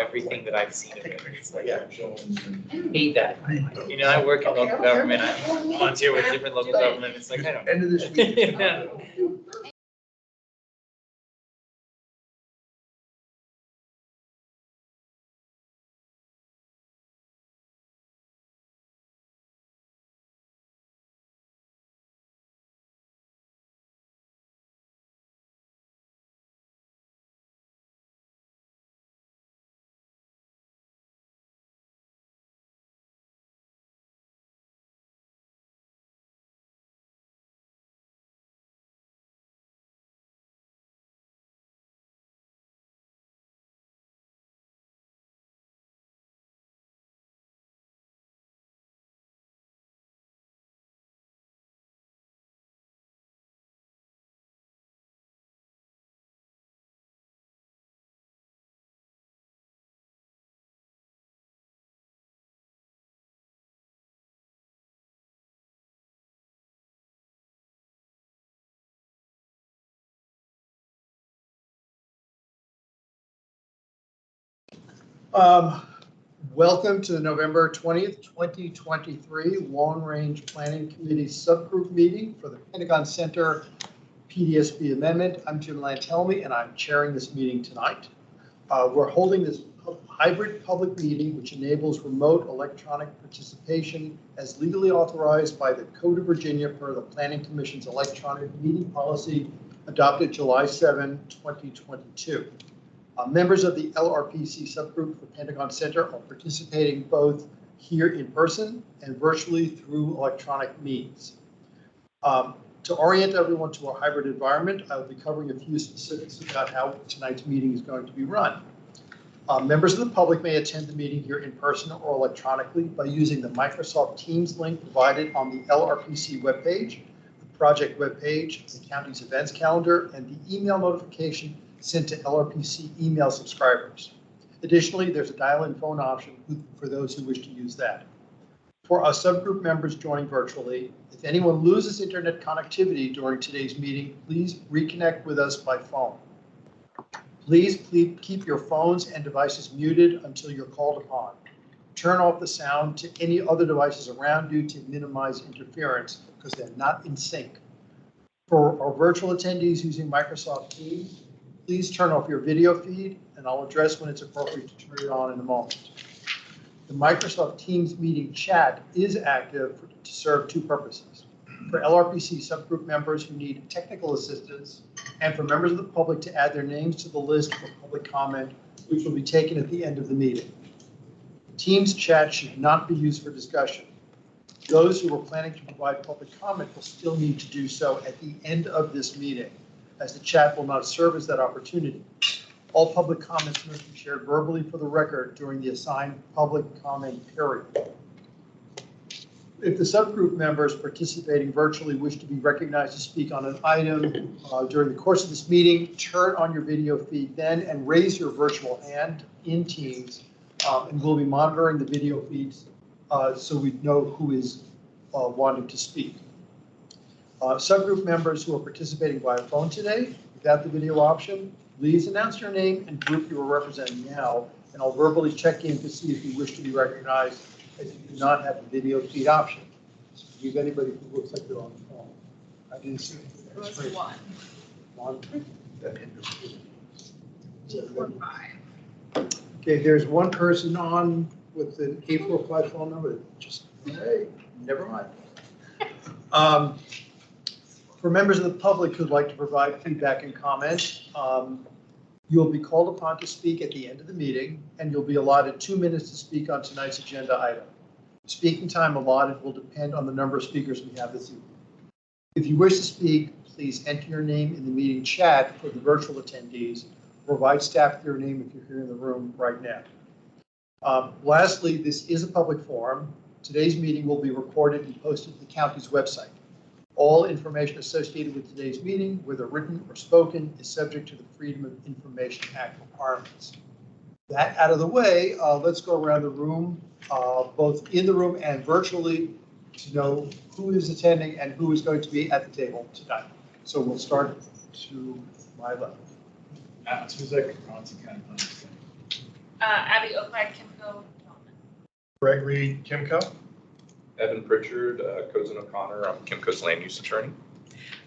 everything that I've seen of it. It's like, Yeah. I hate that. You know, I work in local government, I volunteer with different local government, it's like, I don't. End of this week. Yeah. Welcome to the November 20th, 2023 Long Range Planning Committee Subgroup Meeting for the Pentagon Center PDSP Amendment. I'm Jim Lantelmi, and I'm chairing this meeting tonight. We're holding this hybrid public meeting, which enables remote electronic participation as legally authorized by the Code of Virginia per the Planning Commission's electronic meeting policy adopted July 7, 2022. Members of the LRPC subgroup for Pentagon Center are participating both here in person and virtually through electronic means. To orient everyone to our hybrid environment, I will be covering a few specifics about how tonight's meeting is going to be run. Members of the public may attend the meeting here in person or electronically by using the Microsoft Teams link provided on the LRPC webpage, the project webpage, the county's events calendar, and the email notification sent to LRPC email subscribers. Additionally, there's a dial-in phone option for those who wish to use that. For our subgroup members joining virtually, if anyone loses internet connectivity during today's meeting, please reconnect with us by phone. Please keep your phones and devices muted until you're called upon. Turn off the sound to any other devices around you to minimize interference because they're not in sync. For our virtual attendees using Microsoft Teams, please turn off your video feed, and I'll address when it's appropriate to turn it on in a moment. The Microsoft Teams meeting chat is active to serve two purposes. For LRPC subgroup members who need technical assistance, and for members of the public to add their names to the list for public comment, which will be taken at the end of the meeting. Teams chat should not be used for discussion. Those who are planning to provide public comment will still need to do so at the end of this meeting, as the chat will not serve as that opportunity. All public comments must be shared verbally for the record during the assigned public comment period. If the subgroup members participating virtually wish to be recognized to speak on an item during the course of this meeting, turn on your video feed then and raise your virtual hand in Teams, and we'll be monitoring the video feeds so we know who is wanting to speak. Subgroup members who are participating via phone today, without the video option, please announce your name and group you are representing now, and I'll verbally check in to see if you wish to be recognized, as you do not have the video feed option. So do you have anybody who looks like they're on the phone? I didn't see it. That's one. One. Five. Okay, there's one person on with an 845 phone number. Just, hey, never mind. For members of the public who'd like to provide feedback and comment, you'll be called upon to speak at the end of the meeting, and you'll be allotted 2 minutes to speak on tonight's agenda item. Speaking time allotted will depend on the number of speakers we have this evening. If you wish to speak, please enter your name in the meeting chat for the virtual attendees. Provide staff with your name if you're here in the room right now. Lastly, this is a public forum. Today's meeting will be recorded and posted to the county's website. All information associated with today's meeting, whether written or spoken, is subject to the Freedom of Information Act requirements. That out of the way, let's go around the room, both in the room and virtually, to know who is attending and who is going to be at the table tonight. So we'll start to my left. Suzek, Bronson County Planning. Abby Oakland, Kimco Development. Gregory Kimco. Evan Pritchard, Cozen O'Connor, I'm Kimco's land use attorney.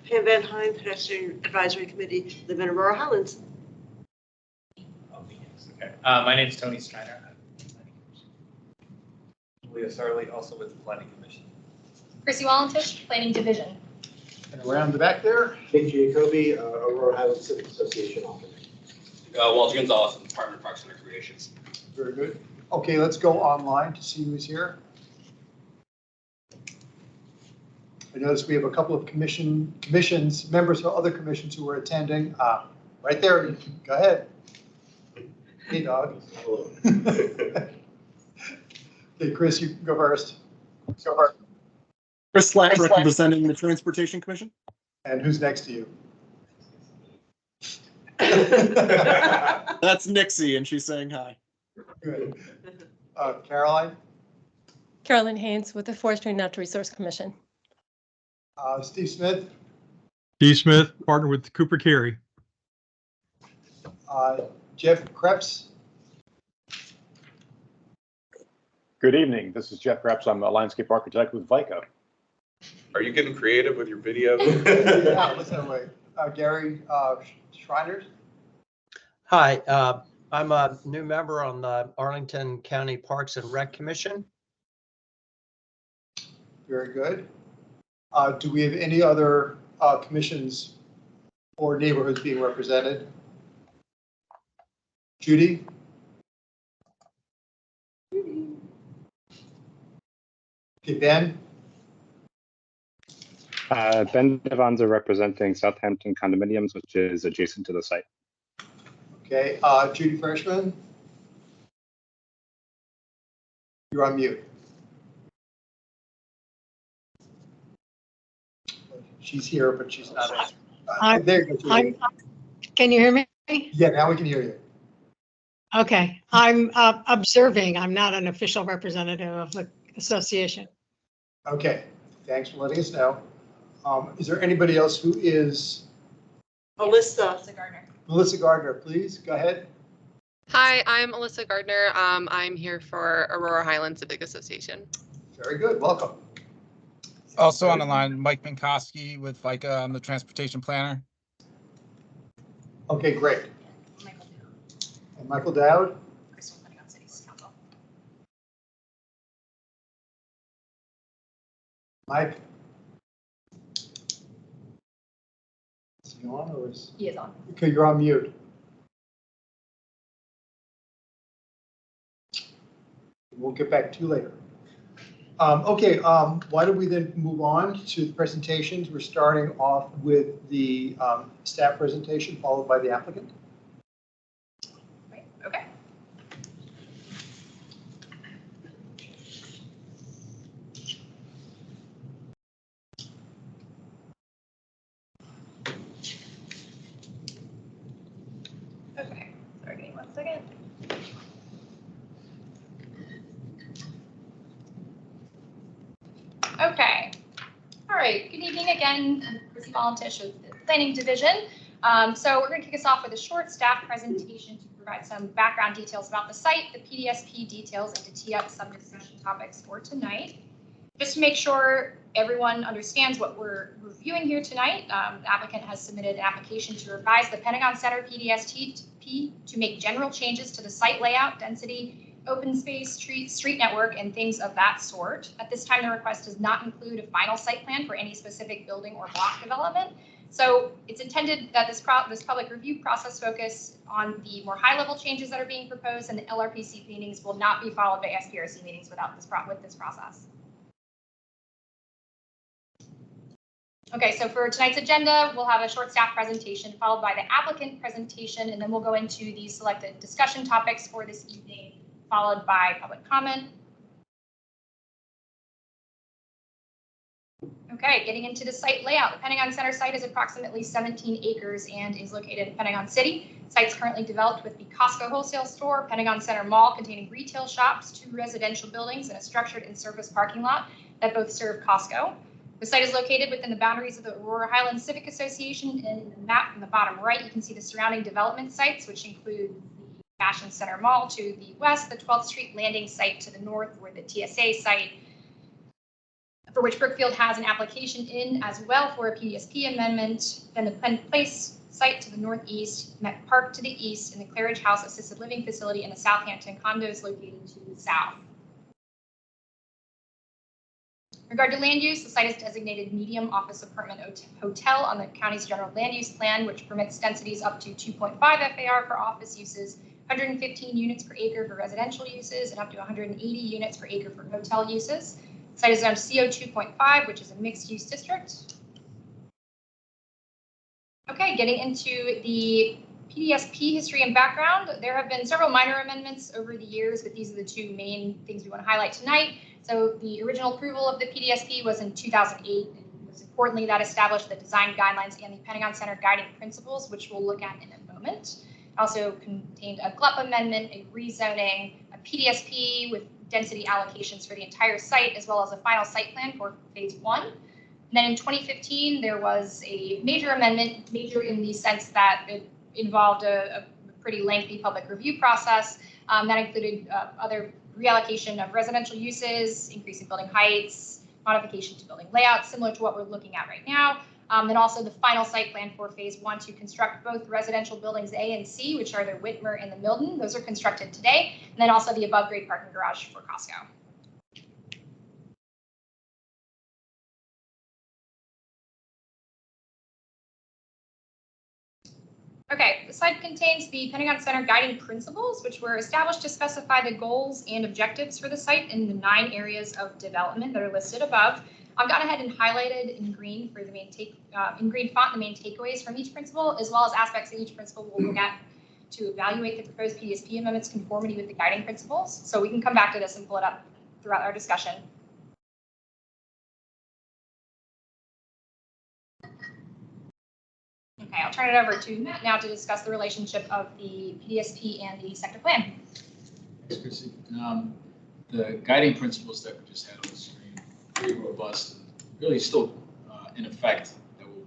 Pam Van Hine, Pedestrian Advisory Committee, live in Aurora Highlands. Okay. My name's Tony Streiner. Leah Sarley, also with the Planning Commission. Chrissy Wallentish, Planning Division. And around the back there, Nick Giacobbe, Aurora Highlands Civic Association alternate. Walter Gonzalez, Department of Parks and Recreations. very good. Okay, let's go online to see who's here. I noticed we have a couple of commissions, members of other commissions who are attending. Right there, go ahead. Hey, dog. Hello. Okay, Chris, you can go first. Chris Slack, representing the Transportation Commission. And who's next to you? That's Nixie, and she's saying hi. Good. Caroline, Carolyn Haynes with the Forestry and Natural Resource Commission. Steve Smith, Steve Smith, partner with Cooper Carey. Jeff Krebs, Good evening. This is Jeff Krebs. I'm a landscape architect with VICA. Are you getting creative with your videos? yeah, listen, wait. Gary Shriners, Hi, I'm a new member on the Arlington County Parks and Rec Commission. very good. Do we have any other commissions or neighborhoods being represented? Judy? Okay, Ben? Ben Devanza representing Southampton Condominiums, which is adjacent to the site. Okay, Judy Freshman? You're on mute. She's here, but she's not. There you go, Judy. Can you hear me? Yeah, now we can hear you. Okay, I'm observing. I'm not an official representative of the association. Okay, thanks for letting us know. Is there anybody else who is? Alyssa. Gardner. Melissa Gardner, please, go ahead. Hi, I'm Alyssa Gardner. I'm here for Aurora Highlands Civic Association. Very good, welcome. Also on the line, Mike Minkowski with VICA. I'm the transportation planner. Okay, great. Michael Dowd, And Michael Dowd? Crystal Pentagon City's Council. Mike? Is he on or is? He is on. Okay, you're on mute. We'll get back to you later. Okay, why don't we then move on to the presentations? We're starting off with the staff presentation followed by the applicant. Right. Okay. Okay, sorry, give me 1 second. Okay, all right, good evening again. I'm Chrissy Wallentish with the Planning Division. So we're going to kick us off with a short staff presentation to provide some background details about the site, the PDSP details, and to tee up some discussion topics for tonight. Just to make sure everyone understands what we're reviewing here tonight, the applicant has submitted an application to revise the Pentagon Center PDSP to make general changes to the site layout, density, open space, street network, and things of that sort. At this time, the request does not include a final site plan for any specific building or block development. So it's intended that this public review process focus on the more high-level changes that are being proposed, and the LRPC meetings will not be followed by SPRC meetings with this process. Okay, so for tonight's agenda, we'll have a short staff presentation followed by the applicant presentation, and then we'll go into the selected discussion topics for this evening, followed by public comment. Okay, getting into the site layout. The Pentagon Center site is approximately 17 acres and is located in Pentagon City. The site's currently developed with the Costco wholesale store, Pentagon Center Mall containing retail shops, 2 residential buildings, and a structured in-service parking lot that both serve Costco. The site is located within the boundaries of the Aurora Highlands Civic Association, and in the map in the bottom right, you can see the surrounding development sites, which include Fashion Center Mall to the west, the 12th Street Landing site to the north, or the TSA site, for which Brookfield has an application in as well for a PDSP amendment. Then the Penn Place site to the northeast, Met Park to the east, and the Claridge House Assisted Living Facility in the Southampton condos located to the south. In regard to land use, the site is designated medium office apartment hotel on the county's general land use plan, which permits densities up to 2.5 FAR for office uses, 115 units per acre for residential uses, and up to 180 units per acre for hotel uses. The site is zoned CO 2.5, which is a mixed-use district. Okay, getting into the PDSP history and background, there have been several minor amendments over the years, but these are the two main things we want to highlight tonight. So the original approval of the PDSP was in 2008, and most importantly, that established the design guidelines and the Pentagon Center guiding principles, which we'll look at in a moment. It also contained a GLUP amendment, a rezoning, a PDSP with density allocations for the entire site, as well as a final site plan for phase 1. And then in 2015, there was a major amendment, major in the sense that it involved a pretty lengthy public review process that included other reallocation of residential uses, increasing building heights, modification to building layout, similar to what we're looking at right now. Then also the final site plan for phase 1 to construct both residential buildings A and C, which are the Whitmer and the Milton. Those are constructed today. And then also the above grade parking garage for Costco. Okay, the site contains the Pentagon Center guiding principles, which were established to specify the goals and objectives for the site in the 9 areas of development that are listed above. I've gone ahead and highlighted in green for the main in green font the main takeaways from each principle, as well as aspects of each principle we'll look at to evaluate the proposed PDSP amendment's conformity with the guiding principles. So we can come back to this and pull it up throughout our discussion. Okay, I'll turn it over to Matt now to discuss the relationship of the PDSP and the sector plan. Thanks, Chrissy. The guiding principles that we just had on the screen, pretty robust and really still in effect, that will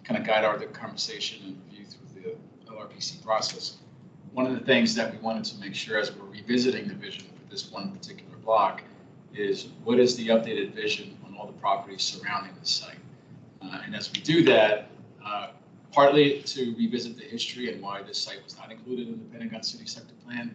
kind of guide our conversation and review through the LRPC process. One of the things that we wanted to make sure as we're revisiting the vision for this one particular block is what is the updated vision on all the properties surrounding the site. And as we do that, partly to revisit the history and why this site was not included in the Pentagon City Sector Plan.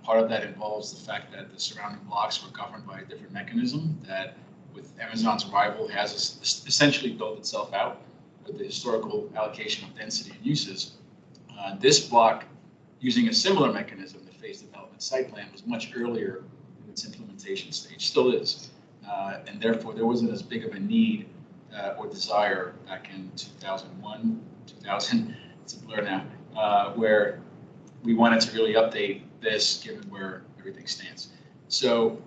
Part of that involves the fact that the surrounding blocks were governed by a different mechanism that, with Amazon's arrival, has essentially built itself out with the historical allocation of density and uses. This block, using a similar mechanism, the phase development site plan, was much earlier in its implementation stage, still is. And therefore, there wasn't as big of a need or desire back in 2001, 2000, it's a blur now, where we wanted to really update this given where everything stands. So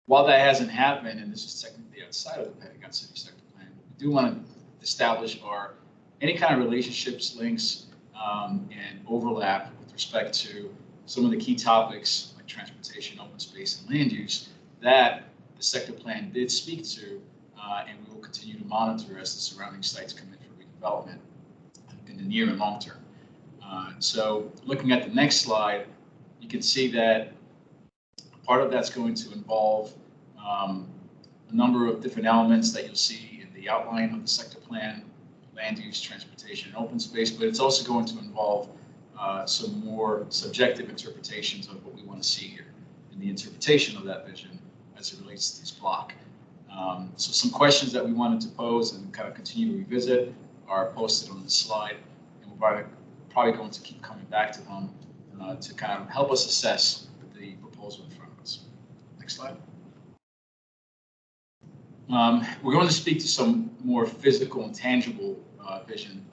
while that hasn't happened, and this is technically outside of the Pentagon City Sector Plan, we do want to establish any kind of relationships, links, and overlap with respect to some of the key topics like transportation, open space, and land use that the sector plan did speak to, and we will continue to monitor as the surrounding sites come in for redevelopment in the near and long term. So looking at the next slide, you can see that part of that's going to involve a number of different elements that you'll see in the outline of the sector plan, land use, transportation, and open space, but it's also going to involve some more subjective interpretations of what we want to see here and the interpretation of that vision as it relates to this block. So some questions that we wanted to pose and kind of continue to revisit are posted on the slide, and we're probably going to keep coming back to them to kind of help us assess the proposal in front of us. Next slide. We're going to speak to some more physical and tangible vision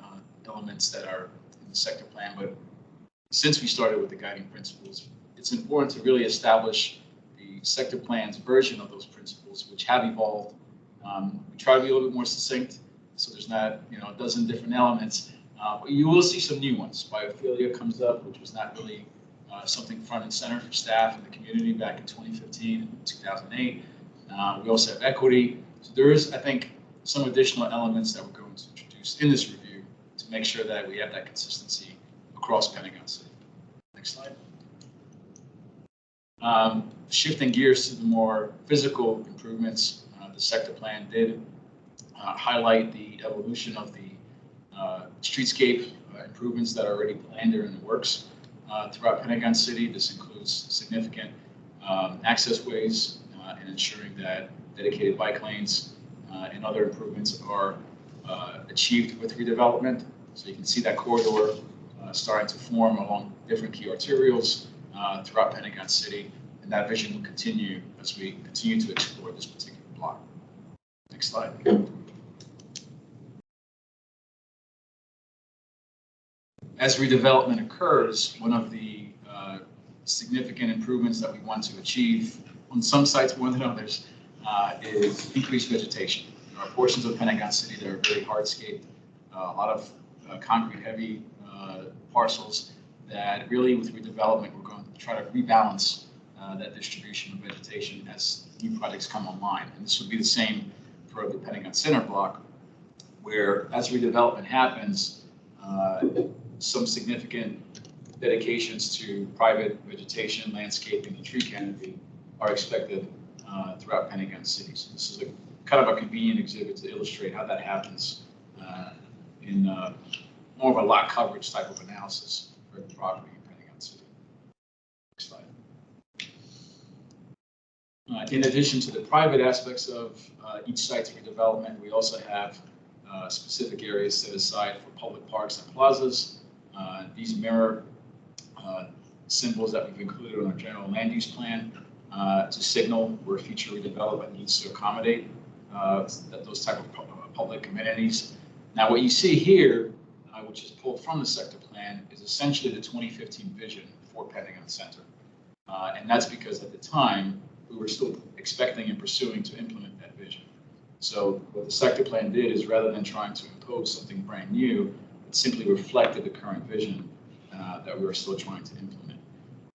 elements that are in the sector plan, but since we started with the guiding principles, it's important to really establish the sector plan's version of those principles, which have evolved. We try to be a little bit more succinct, so there's not a dozen different elements, but you will see some new ones. Biophilia comes up, which was not really something front and center for staff and the community back in 2015 and 2008. We also have equity. So there is, I think, some additional elements that we're going to introduce in this review to make sure that we have that consistency across Pentagon City. Next slide. Shifting gears to the more physical improvements, the sector plan did highlight the evolution of the streetscape improvements that are already planned or in the works throughout Pentagon City. This includes significant access ways and ensuring that dedicated bike lanes and other improvements are achieved with redevelopment. So you can see that corridor starting to form along different key arterials throughout Pentagon City, and that vision will continue as we continue to explore this particular block. Next slide. As redevelopment occurs, one of the significant improvements that we want to achieve on some sites more than others is increased vegetation. There are portions of Pentagon City that are very hardscaped, a lot of concrete heavy parcels that really with redevelopment, we're going to try to rebalance that distribution of vegetation as new projects come online. And this would be the same for the Pentagon Center block, where as redevelopment happens, some significant dedications to private vegetation, landscaping, and tree canopy are expected throughout Pentagon City. So this is a kind of a convenient exhibit to illustrate how that happens in more of a lot coverage type of analysis for the property in Pentagon City. Next slide. In addition to the private aspects of each site's redevelopment, we also have specific areas set aside for public parks and plazas. These mirror symbols that we've included on our general land use plan to signal where future redevelopment needs to accommodate those type of public amenities. Now, what you see here, which is pulled from the sector plan, is essentially the 2015 vision for Pentagon Center. And that's because at the time, we were still expecting and pursuing to implement that vision. So what the sector plan did is rather than trying to impose something brand new, it simply reflected the current vision that we were still trying to implement.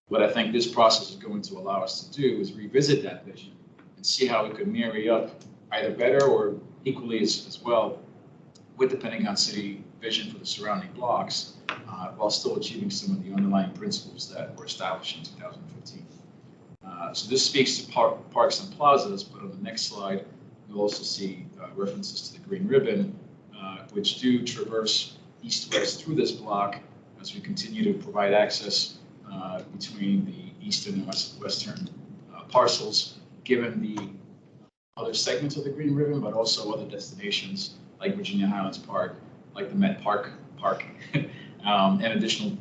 What I think this process is going to allow us to do is revisit that vision and see how we could marry up either better or equally as well with the Pentagon City vision for the surrounding blocks while still achieving some of the underlying principles that were established in 2015. So this speaks to parks and plazas, but on the next slide, you'll also see references to the green ribbon, which do traverse east-west through this block as we continue to provide access between the eastern and western parcels, given the other segments of the green ribbon, but also other destinations like Virginia Highlands Park, like the Met Park, and additional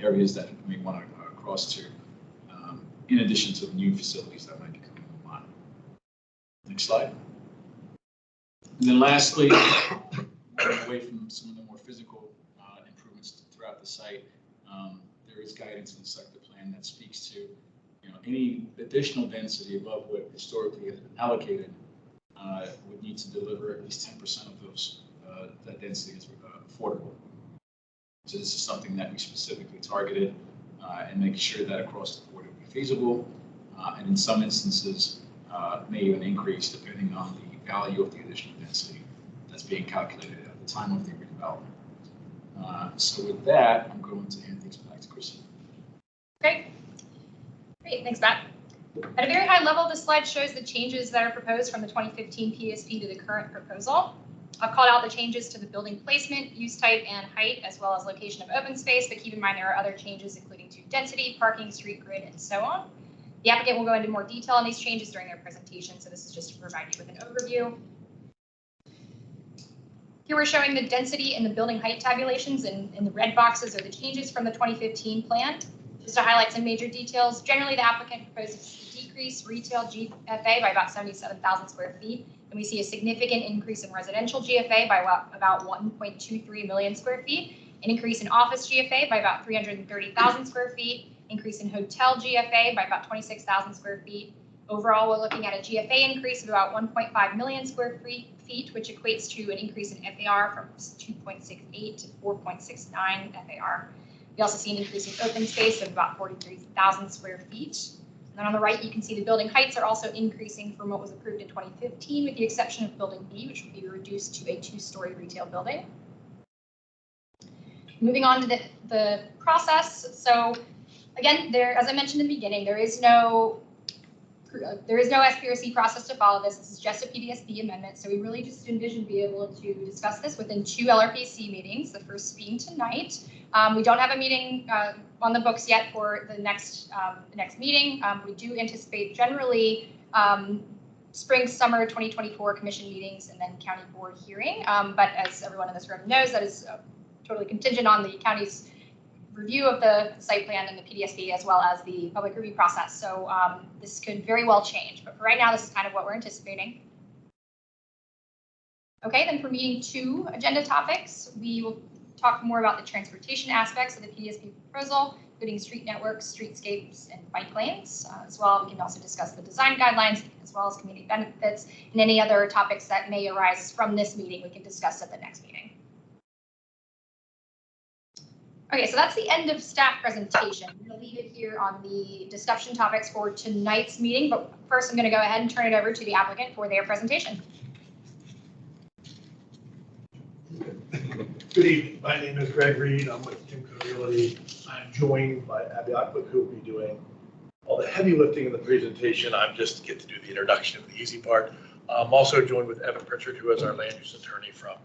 areas that we may want to cross to, in addition to the new facilities that might be coming online. Next slide. And then lastly, away from some of the more physical improvements throughout the site, there is guidance in the sector plan that speaks to any additional density above what historically has been allocated would need to deliver at least 10% of those that density is affordable. So this is something that we specifically targeted and make sure that across the board it would be feasible, and in some instances may even increase depending on the value of the additional density that's being calculated at the time of the redevelopment. So with that, I'm going to hand things back to Chrissy. Great, thanks, Matt. At a very high level, this slide shows the changes that are proposed from the 2015 PDSP to the current proposal. I've called out the changes to the building placement, use type, and height, as well as location of open space, but keep in mind there are other changes including to density, parking, street grid, and so on. The applicant will go into more detail on these changes during their presentation, so this is just to provide you with an overview. Here we're showing the density and the building height tabulations, and in the red boxes are the changes from the 2015 plan. Just to highlight some major details, generally the applicant proposes to decrease retail GFA by about 77,000 square feet, and we see a significant increase in residential GFA by about 1.23 million square feet, an increase in office GFA by about 330,000 square feet, increase in hotel GFA by about 26,000 square feet. Overall, we're looking at a GFA increase of about 1.5 million square feet, which equates to an increase in FAR from 2.68 to 4.69 FAR. We also see an increase in open space of about 43,000 square feet. And then on the right, you can see the building heights are also increasing from what was approved in 2015, with the exception of building B, which will be reduced to a 2-story retail building. Moving on to the process. So Again, as I mentioned in the beginning, there is no SPRC process to follow this. This is just a PDSP amendment. So we really just envision being able to discuss this within 2 LRPC meetings, the first being tonight. We don't have a meeting on the books yet for the next meeting. We do anticipate generally spring, summer 2024 commission meetings and then county board hearing. But as everyone in this room knows, that is totally contingent on the county's review of the site plan and the PDSP, as well as the public review process. So this could very well change, but for right now, this is kind of what we're anticipating. Okay, then for meeting 2 agenda topics, we will talk more about the transportation aspects of the PDSP proposal, including street networks, streetscapes, and bike lanes. As well, we can also discuss the design guidelines, as well as community benefits, and any other topics that may arise from this meeting, we can discuss at the next meeting. Okay, so that's the end of staff presentation. I'm going to leave it here on the discussion topics for tonight's meeting, but first I'm going to go ahead and turn it over to the applicant for their presentation. Good evening. My name is Greg Reed. I'm with Kimco Realty. I'm joined by Abby Ockwick, who will be doing all the heavy lifting in the presentation. I'm just get to do the introduction of the easy part. I'm also joined with Evan Pritchard, who is our land use attorney from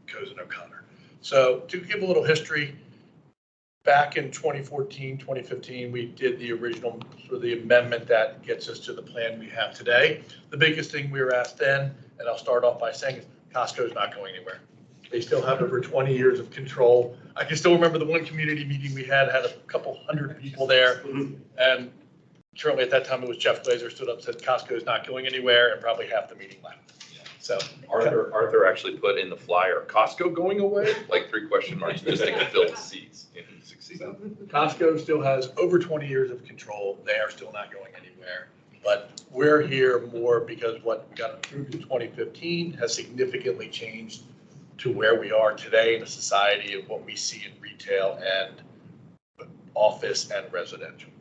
Cozen O'Connor. So to give a little history, back in 2014, 2015, we did the original sort of the amendment that gets us to the plan we have today. The biggest thing we were asked then, and I'll start off by saying, is Costco's not going anywhere. They still have over 20 years of control. I can still remember the one community meeting we had a couple hundred people there. And certainly at that time, it was Jeff Glazer stood up and said, Costco's not going anywhere, and probably half the meeting left. So Arthur actually put in the flyer, Costco going away? Like 3 question marks, just to fill the seats. And he succeeded. Costco still has over 20 years of control. They are still not going anywhere. But we're here more because what got approved in 2015 has significantly changed to where we are today in a society of what we see in retail and office and residential.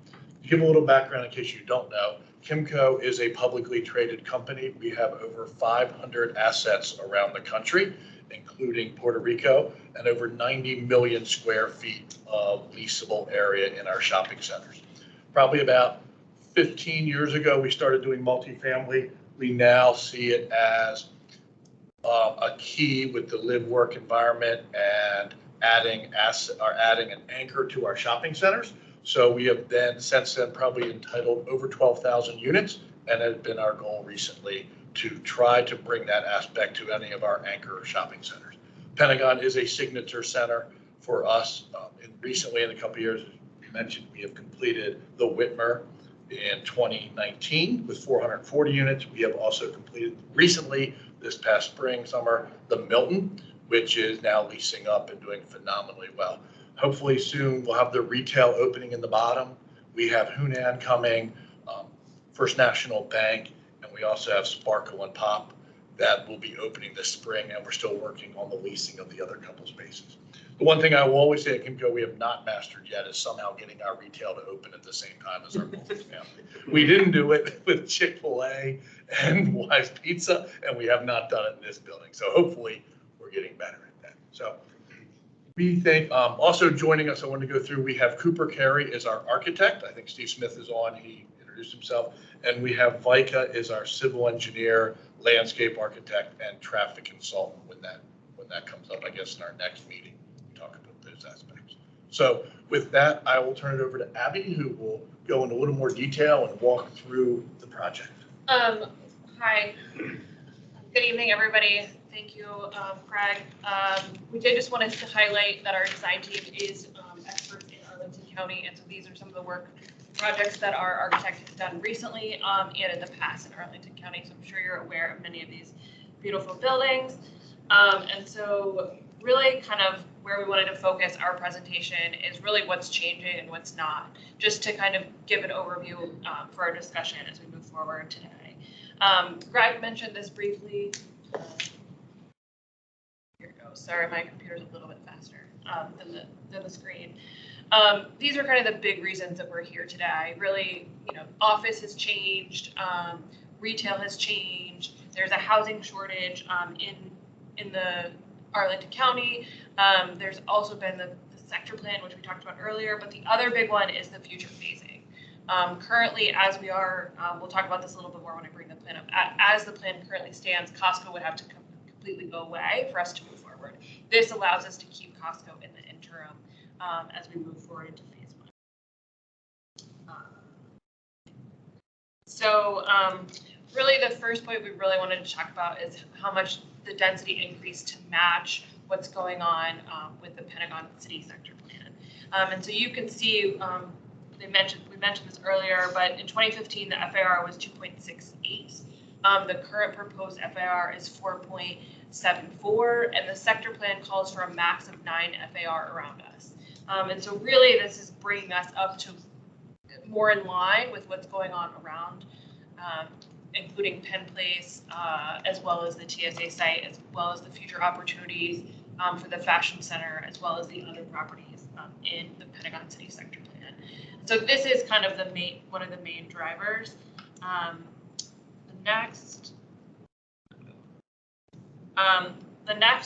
To give a little background in case you don't know, Kimco is a publicly traded company. We have over 500 assets around the country, including Puerto Rico, and over 90 million square feet of leasable area in our shopping centers. Probably about 15 years ago, we started doing multifamily. We now see it as a key with the live work environment and adding an anchor to our shopping centers. So we have then since then probably entitled over 12,000 units, and it has been our goal recently to try to bring that aspect to any of our anchor shopping centers. Pentagon is a signature center for us. Recently, in a couple of years, as we mentioned, we have completed the Whitmer in 2019 with 440 units. We have also completed recently this past spring, summer, the Milton, which is now leasing up and doing phenomenally well. Hopefully soon we'll have the retail opening in the bottom. We have Hunan coming, First National Bank, and we also have Sparkle and Pop that will be opening this spring, and we're still working on the leasing of the other couple spaces. The one thing I will always say at Kimco we have not mastered yet is somehow getting our retail to open at the same time as our multifamily. We didn't do it with Chick-fil-A and Wise Pizza, and we have not done it in this building. So hopefully we're getting better at that. So we think also joining us, I want to go through, we have Cooper Carey is our architect. I think Steve Smith is on, he introduced himself. And we have Vika is our civil engineer, landscape architect, and traffic consultant when that comes up, I guess, in our next meeting. We talk about those aspects. So with that, I will turn it over to Abby, who will go into a little more detail and walk through the project. Hi. Good evening, everybody. Thank you, Craig. We did just want to highlight that our design team is experts in Arlington County, and so these are some of the projects that our architect has done recently and in the past in Arlington County. So I'm sure you're aware of many of these beautiful buildings. And so really kind of where we wanted to focus our presentation is really what's changing and what's not, just to kind of give an overview for our discussion as we move forward today. Greg mentioned this briefly. Here it goes. Sorry, my computer's a little bit faster than the screen. These are kind of the big reasons that we're here today. Really, office has changed, retail has changed. There's a housing shortage in the Arlington County. There's also been the the sector plan, which we talked about earlier, but the other big one is the future phasing. Currently, as we are, we'll talk about this a little bit more when I bring the plan up. As the plan currently stands, Costco would have to completely go away for us to move forward. This allows us to keep Costco in the interim as we move forward into phase 1. So really the first point we really wanted to talk about is how much the density increased to match what's going on with the Pentagon city sector plan. And so you can see, we mentioned this earlier, but in 2015, the FAR was 2.68. The current proposed FAR is 4.74, and the sector plan calls for a max of 9 FAR around us. And so really this is bringing us up to more in line with what's going on around, including Penn Place, as well as the TSA site, as well as the future opportunities for the Fashion Center, as well as the other properties in the Pentagon City Sector Plan. So this is kind of one of the main drivers. The next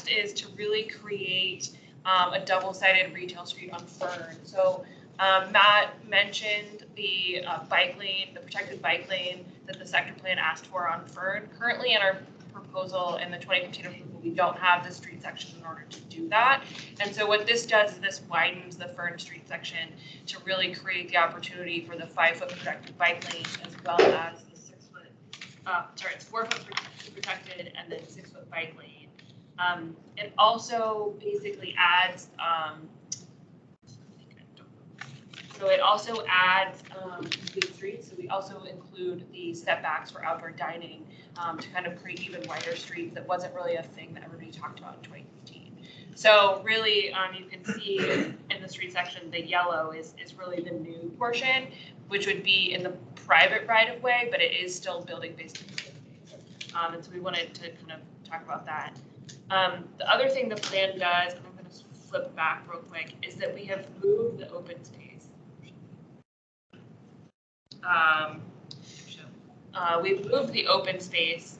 is to really create a double-sided retail street on Fern. So Matt mentioned the bike lane, the protected bike lane that the sector plan asked for on Fern. Currently in our proposal in the 2015 approval, we don't have the street section in order to do that. And so what this does is this widens the Fern Street section to really create the opportunity for the 5-foot protected bike lane, as well as the 6-foot, it's 4-foot protected and then 6-foot bike lane. It also basically adds, complete streets. So we also include the setbacks for outdoor dining to kind of create even wider streets. That wasn't really a thing that everybody talked about in 2015. So really, you can see in the street section, the yellow is really the new portion, which would be in the private right of way, but it is still building based. And so we wanted to kind of talk about that. The other thing the plan does, and I'm going to flip back real quick, is that we have moved the open space. We've moved the open space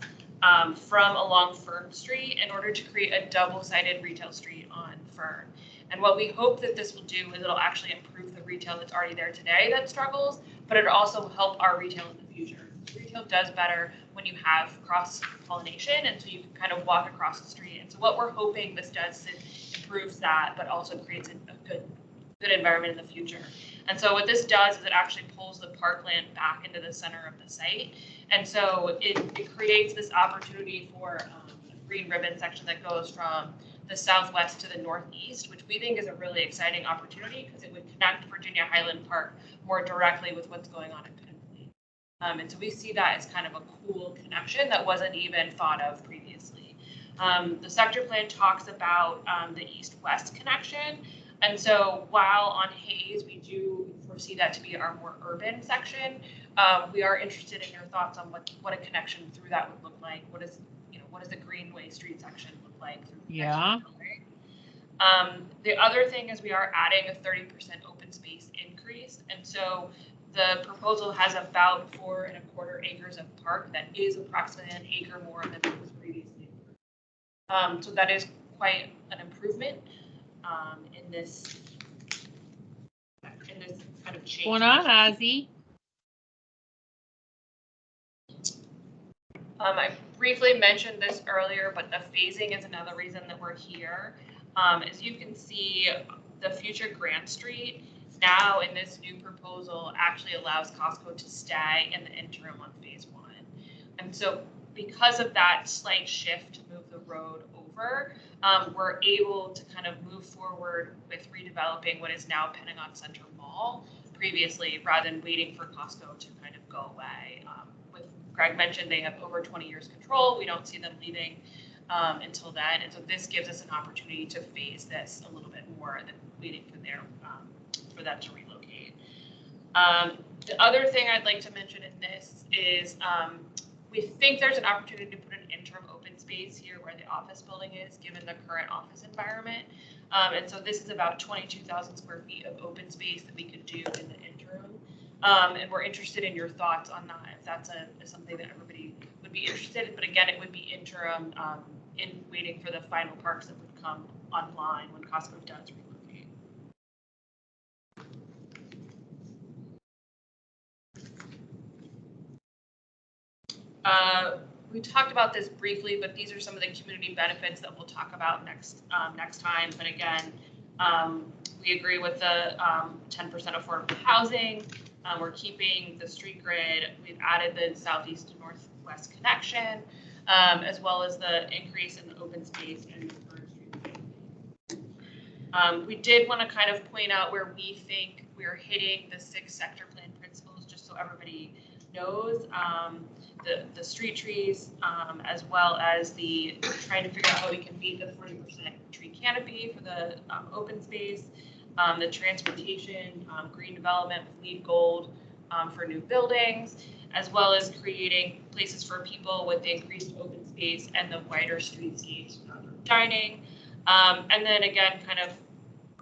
from along Fern Street in order to create a double-sided retail street on Fern. And what we hope that this will do is it'll actually improve the retail that's already there today that struggles, but it'll also help our retail in the future. Retail does better when you have cross-pollination, and so you can kind of walk across the street. And so what we're hoping this does is improves that, but also creates a good environment in the future. And so what this does is it actually pulls the parkland back into the center of the site. And so it creates this opportunity for a green ribbon section that goes from the southwest to the northeast, which we think is a really exciting opportunity because it would connect Virginia Highland Park more directly with what's going on in Penn Place. And so we see that as kind of a cool connection that wasn't even thought of previously. The sector plan talks about the east-west connection. And so while on Hayes, we do foresee that to be our more urban section, we are interested in your thoughts on what a connection through that would look like. What does the Greenway Street section look like? The other thing is we are adding a 30% open space increase. And so the proposal has about 4.25 acres of park. That is approximately an acre more than it was previously. So that is quite an improvement in this kind of change. Going on, Ozzy? I briefly mentioned this earlier, but the phasing is another reason that we're here. As you can see, the future Grant Street now in this new proposal actually allows Costco to stay in the interim on phase 1. And so because of that slight shift to move the road over, we're able to kind of move forward with redeveloping what is now Pentagon Center Mall previously, rather than waiting for Costco to kind of go away. With Greg mentioned, they have over 20 years control. We don't see them leaving until then. And so this gives us an opportunity to phase this a little bit more than waiting for them to relocate. The other thing I'd like to mention in this is we think there's an opportunity to put an interim open space here where the office building is, given the current office environment. And so this is about 22,000 square feet of open space that we could do in the interim. And we're interested in your thoughts on that, if that's something that everybody would be interested in. But again, it would be interim in waiting for the final parks that would come online when Costco does relocate. We talked about this briefly, but these are some of the community benefits that we'll talk about next time. But again, we agree with the 10% affordable housing. We're keeping the street grid. We've added the southeast to northwest connection, as well as the increase in the open space and preferred street. We did want to kind of point out where we think we're hitting the 6 sector plan principles, just so everybody knows. The street trees, as well as the trying to figure out how we can meet the 40% tree canopy for the open space, the transportation, green development with LEED Gold for new buildings, as well as creating places for people with the increased open space and the wider streetscapes for outdoor dining. And then again, kind of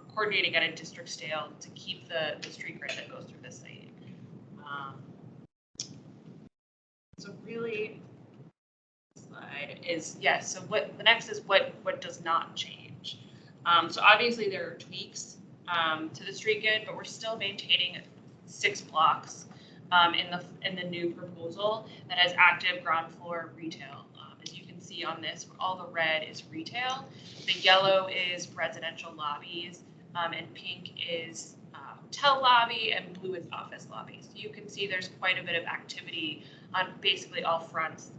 coordinating at a district scale to keep the street grid that goes through the site. So really, slide is, yes, so what the next is what does not change. So obviously there are tweaks to the street grid, but we're still maintaining 6 blocks in the new proposal that has active ground floor retail. As you can see on this, all the red is retail, the yellow is residential lobbies, and pink is hotel lobby, and blue is office lobby. So you can see there's quite a bit of activity on basically all fronts,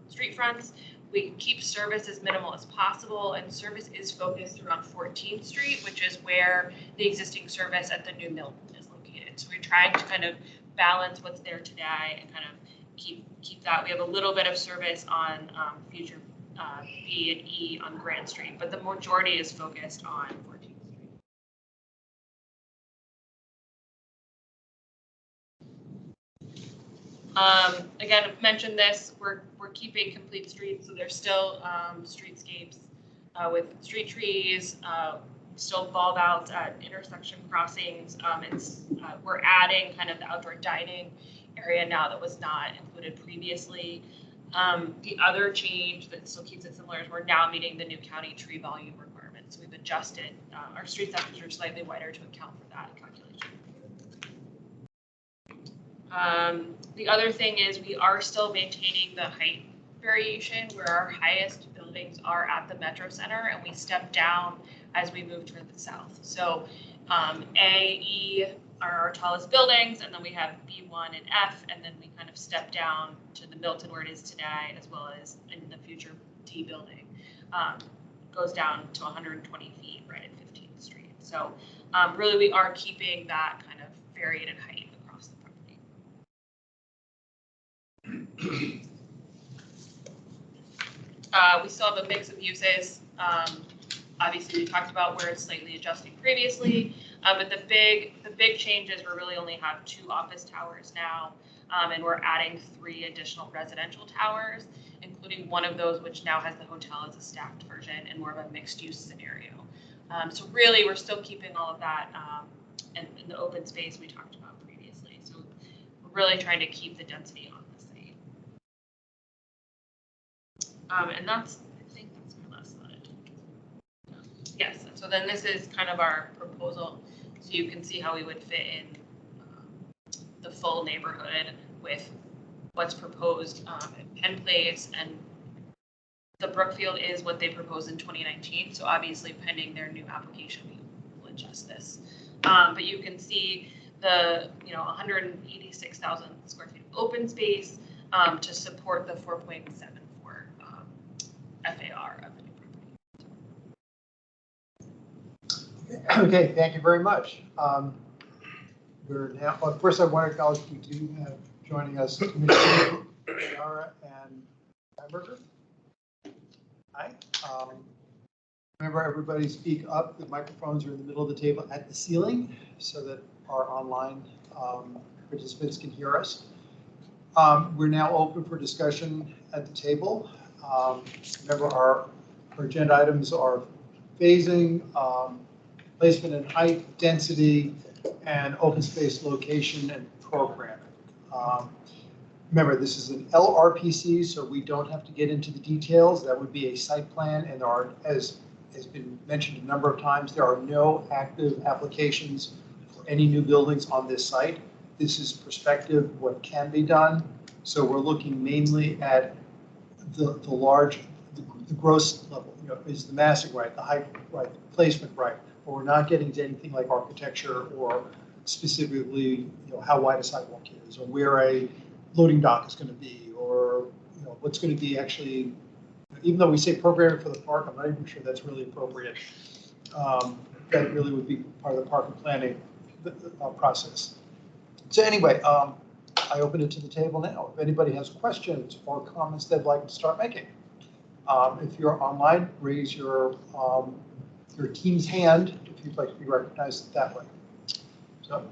street fronts. We keep service as minimal as possible, and service is focused around 14th Street, which is where the existing service at the new Milton is located. So we're trying to kind of balance what's there today and kind of keep that. We have a little bit of service on future B and E on Grand Street, but the majority is focused on 14th Street. Again, I've mentioned this, we're keeping complete streets, so there's still streetscapes with street trees, still bulb outs at intersection crossings. We're adding kind of the outdoor dining area now that was not included previously. The other change that still keeps it similar is we're now meeting the new county tree volume requirements. We've adjusted our street sectors are slightly wider to account for that calculation. The other thing is we are still maintaining the height variation where our highest buildings are at the Metro Center, and we step down as we move toward the south. So A, E are our tallest buildings, and then we have B1 and F, and then we kind of step down to the Milton where it is today, as well as in the future D building. Goes down to 120 feet right at 15th Street. So really we are keeping that kind of variated height across the property. We still have a mix of uses. Obviously, we talked about where it's slightly adjusting previously, but the big changes we really only have 2 office towers now, and we're adding 3 additional residential towers, including one of those which now has the hotel as a staffed version and more of a mixed-use scenario. So really, we're still keeping all of that in the open space we talked about previously. So we're really trying to keep the density on the site. And that's, I think that's my last slide. Yes, so then this is kind of our proposal. So you can see how we would fit in the full neighborhood with what's proposed at Penn Place, and the Brookfield is what they proposed in 2019. So obviously pending their new application, we will adjust this. But you can see the 186,000 square feet of open space to support the 4.74 FAR of the new property. Okay, thank you very much. We're now, well, first I want to acknowledge we do have joining us Commissioner Yara and Hamburger. Hi. Remember, everybody speak up. The microphones are in the middle of the table at the ceiling so that our online participants can hear us. We're now open for discussion at the table. Remember, our agenda items are phasing, placement and height, density, and open space location and programming. Remember, this is an LRPC, so we don't have to get into the details. That would be a site plan, and there are, as has been mentioned a number of times, there are no active applications for any new buildings on this site. This is prospective, what can be done. So we're looking mainly at the large, the gross level, is the massing right, the height right, the placement right, but we're not getting to anything like architecture or specifically, how wide a sidewalk is, or where a loading dock is going to be, or, what's going to be actually, even though we say programming for the park, I'm not even sure that's really appropriate. That really would be part of the park and planning process. So anyway, I open it to the table now. If anybody has questions or comments they'd like to start making. If you're online, raise your team's hand if you'd like to be recognized that way. So,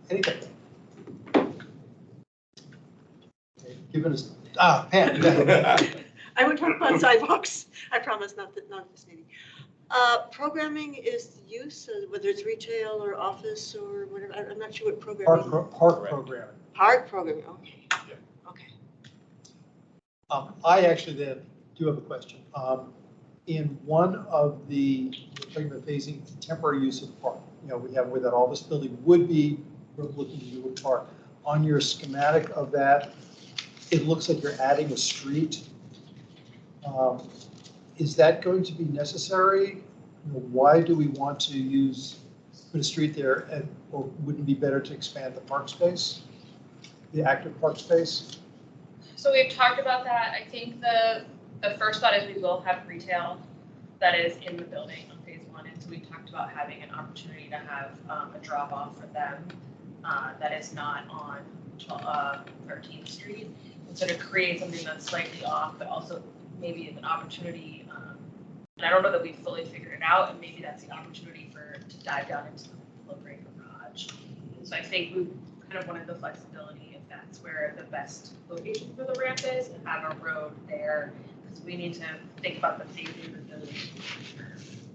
anything? Okay, given us, Pam. I would talk about sidewalks. I promise not this meeting. Programming is the use, whether it's retail or office or whatever. I'm not sure what programming. Park programming. Park programming, okay. Yeah. Okay. I actually then do have a question. In one of the, talking about phasing temporary use of the park, we have where that office building would be, we're looking to do a park. On your schematic of that, it looks like you're adding a street. Is that going to be necessary? Why do we want to put a street there, or wouldn't it be better to expand the park space, the active park space? So we've talked about that. I think the first thought is we will have retail that is in the building on phase one. And so we talked about having an opportunity to have a drop off for them that is not on 13th Street. And so to create something that's slightly off, but also maybe an opportunity. And I don't know that we fully figured it out, and maybe that's the opportunity to dive down into the flow-break garage. And so I think we kind of wanted the flexibility if that's where the best location for the ramp is, and have a road there, because we need to think about the phasing of the building.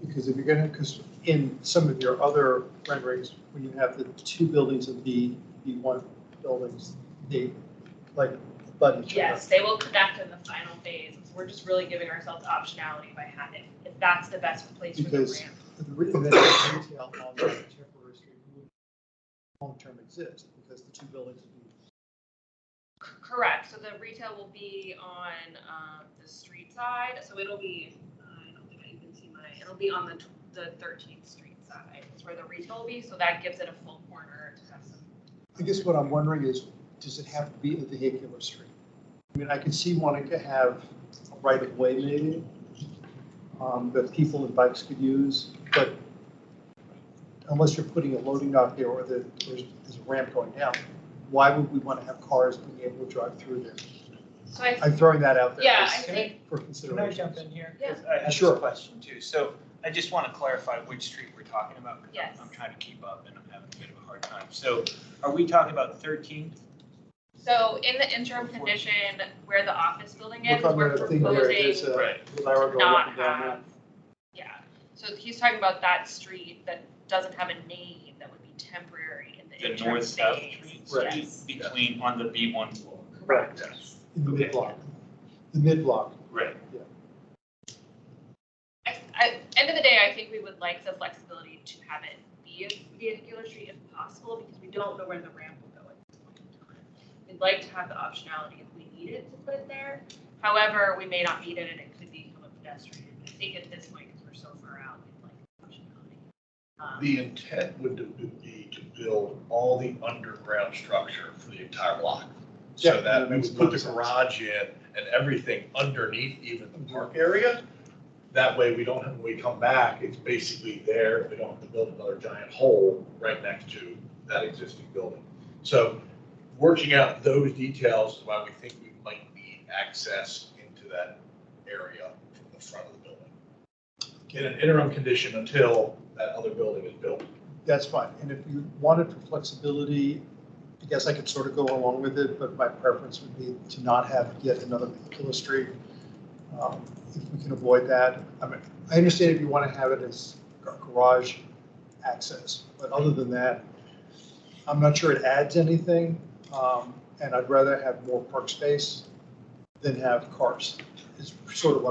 Because if you're going to, because in some of your other renderings, when you have the two buildings of the B1 buildings, they like button each other. Yes, they will connect in the final phase. So we're just really giving ourselves optionality by having, if that's the best place for the ramp. Because the retail on the temporary street would long-term exist because the two buildings would be. Correct. So the retail will be on the street side. So it'll be, I don't think I even see mine. It'll be on the 13th Street side. That's where the retail will be. So that gives it a full corner to have some. I guess what I'm wondering is, does it have to be a vehicular street? I mean, I could see wanting to have a right of way maybe that people and bikes could use, but unless you're putting a loading dock there or there's a ramp going down, why would we want to have cars being able to drive through there? So I'm throwing that out there. Yeah, as I think. for Can I consideration. jump in here? Yeah. 'Cause I have Sure. this question too. So I just want to clarify which street we're talking about. 'Cause Yes. I'm trying to keep up and I'm having a bit of a hard time. So are we talking about 13th? So in the interim condition where the office building is, Look on we're the thing there, there's proposing a arrow to going up not and down have. Yeah, so he's talking about that street that doesn't have a name that would be temporary in the The interim north-south phase. street Yes. between, on the B1 floor? Correct. Yes. In the mid-block. The mid-block. Right. End of the day, I think we would like the flexibility to have it be a vehicular street if possible, because we don't know where the ramp will go at this point in time. We'd like to have the optionality if we needed to put it there. However, we may not need it and it could become a pedestrian. I think at this point, because we're so far out, we'd like the optionality. The intent would be to build all the underground structure for the entire block. Yeah, So that we would put the garage in and everything underneath even the park area. That way we don't have, when we come back, it's basically there. We don't have to build another giant hole right next to that existing building. So working out those details is why we think we might need access into that area from the front of the building. In an interim condition until that other building is built. That's fine. And if you wanted for flexibility, I guess I could sort of go along with it, but my preference would be to not have yet another vehicular street. If we can avoid that. I mean, I understand if you want to have it as garage access, but other than that, I'm not sure it adds anything. And I'd rather have more park space than have cars. Is sort of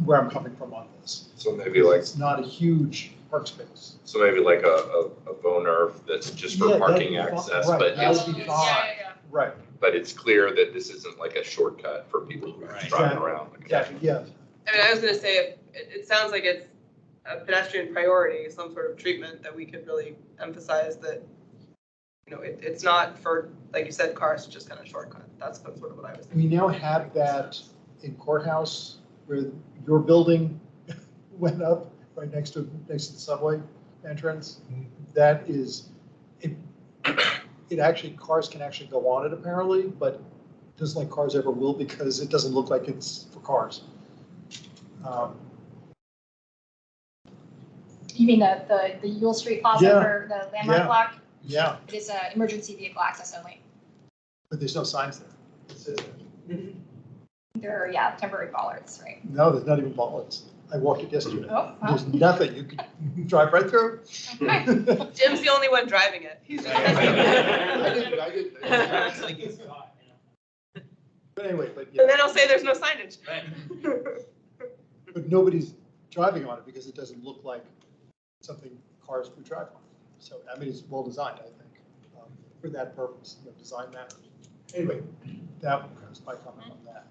where I'm coming from on this. So maybe like, It's not a huge park space. so maybe like a Bonerv that's just for Yeah, that'd parking be fine. access, Right, but that it's, would be Yeah, fine. yeah, yeah. Right, but it's clear that this isn't like a shortcut for people who are driving around. Exactly, yeah. I mean, I was gonna say, it sounds like it's a pedestrian priority, some sort of treatment that we could really emphasize that, you know, it's not for, like you said, cars to just kind of shortcut. That's sort of what I was thinking. We now have that in courthouse where your building went up right next to the subway entrance. That is, it actually, cars can actually go on it apparently, but it doesn't like cars ever will because it doesn't look like it's for cars. You mean the Yule Street Plaza Yeah. for the landmark Yeah. block? Yeah, It is emergency vehicle access only. but there's no signs there. It says that. There are, yeah, temporary bollards, right? No, there's not even bollards. I walked it yesterday. Oh, wow. There's nothing. You could drive right through. Jim's the only one driving it. He's just. I didn't. But anyway, but yeah. And then I'll say there's no signage. But nobody's driving on it because it doesn't look like something cars would drive on. So, I mean, it's well designed, I think, for that purpose, you know, design matters. Anyway, that was my comment on that.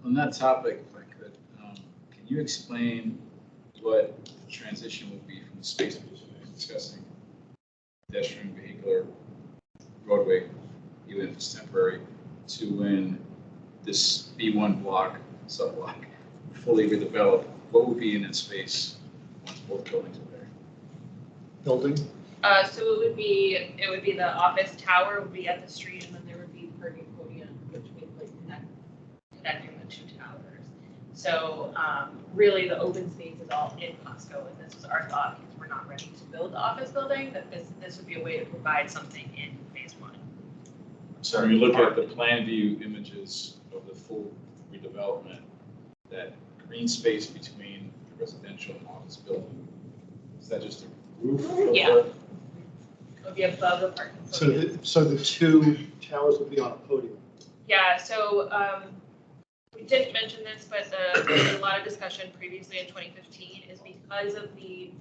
On that topic, if I could, can you explain what the transition will be from the space vision we're discussing, pedestrian vehicular roadway, even if it's temporary, to when this B1 block, sub-block, fully redeveloped, what would be in that space once both buildings are there? Building? So it would be the office tower would be at the street, and then there would be parking podium between, like, connecting the two towers. So really the open space is all in Costco, and this was our thought because we're not ready to build the office building, that this would be a way to provide something in phase one. So when you look at the plan view images of the full redevelopment, that green space between the residential and office building, is that just a roof? of Yeah. the- It would be above the parking podium. So the two towers will be on a podium. Yeah, so we didn't mention this, but there's a lot of discussion previously in 2015 is because of the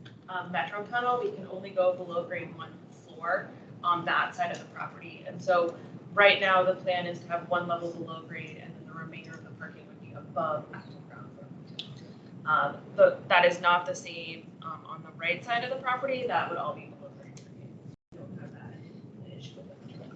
metro tunnel, we can only go below grade 1 floor on that side of the property. And so right now, the plan is to have one level below grade, and then the remainder of the parking would be above actual ground floor. That is not the same on the right side of the property. That would all be below grade. We don't have that issue with it.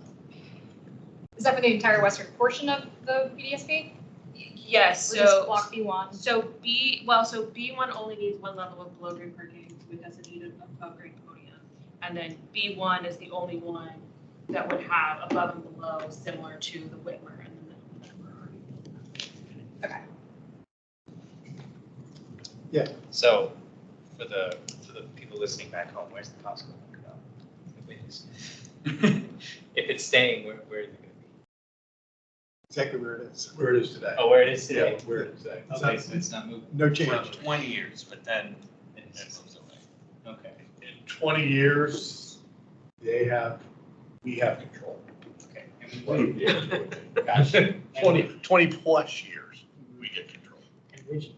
Is that for the entire western portion of the PDSP? Yes, Or just so block B1? So B1 only needs one level of below grade parking because it needed a above grade podium. And then B1 is the only one that would have above and below similar to the Whitmer and the Whitmer. Okay. Yeah. So for the people listening back home, where's the Costco link about? If it's staying, where is it going to be? Exactly where it is. Where it is today. Oh, where it is today? Yeah, where it is today. Okay, so it's not moving. No change. For 20 years, but then it moves away. Okay. In 20 years, we have control. Okay. 20 plus years, we get control. And which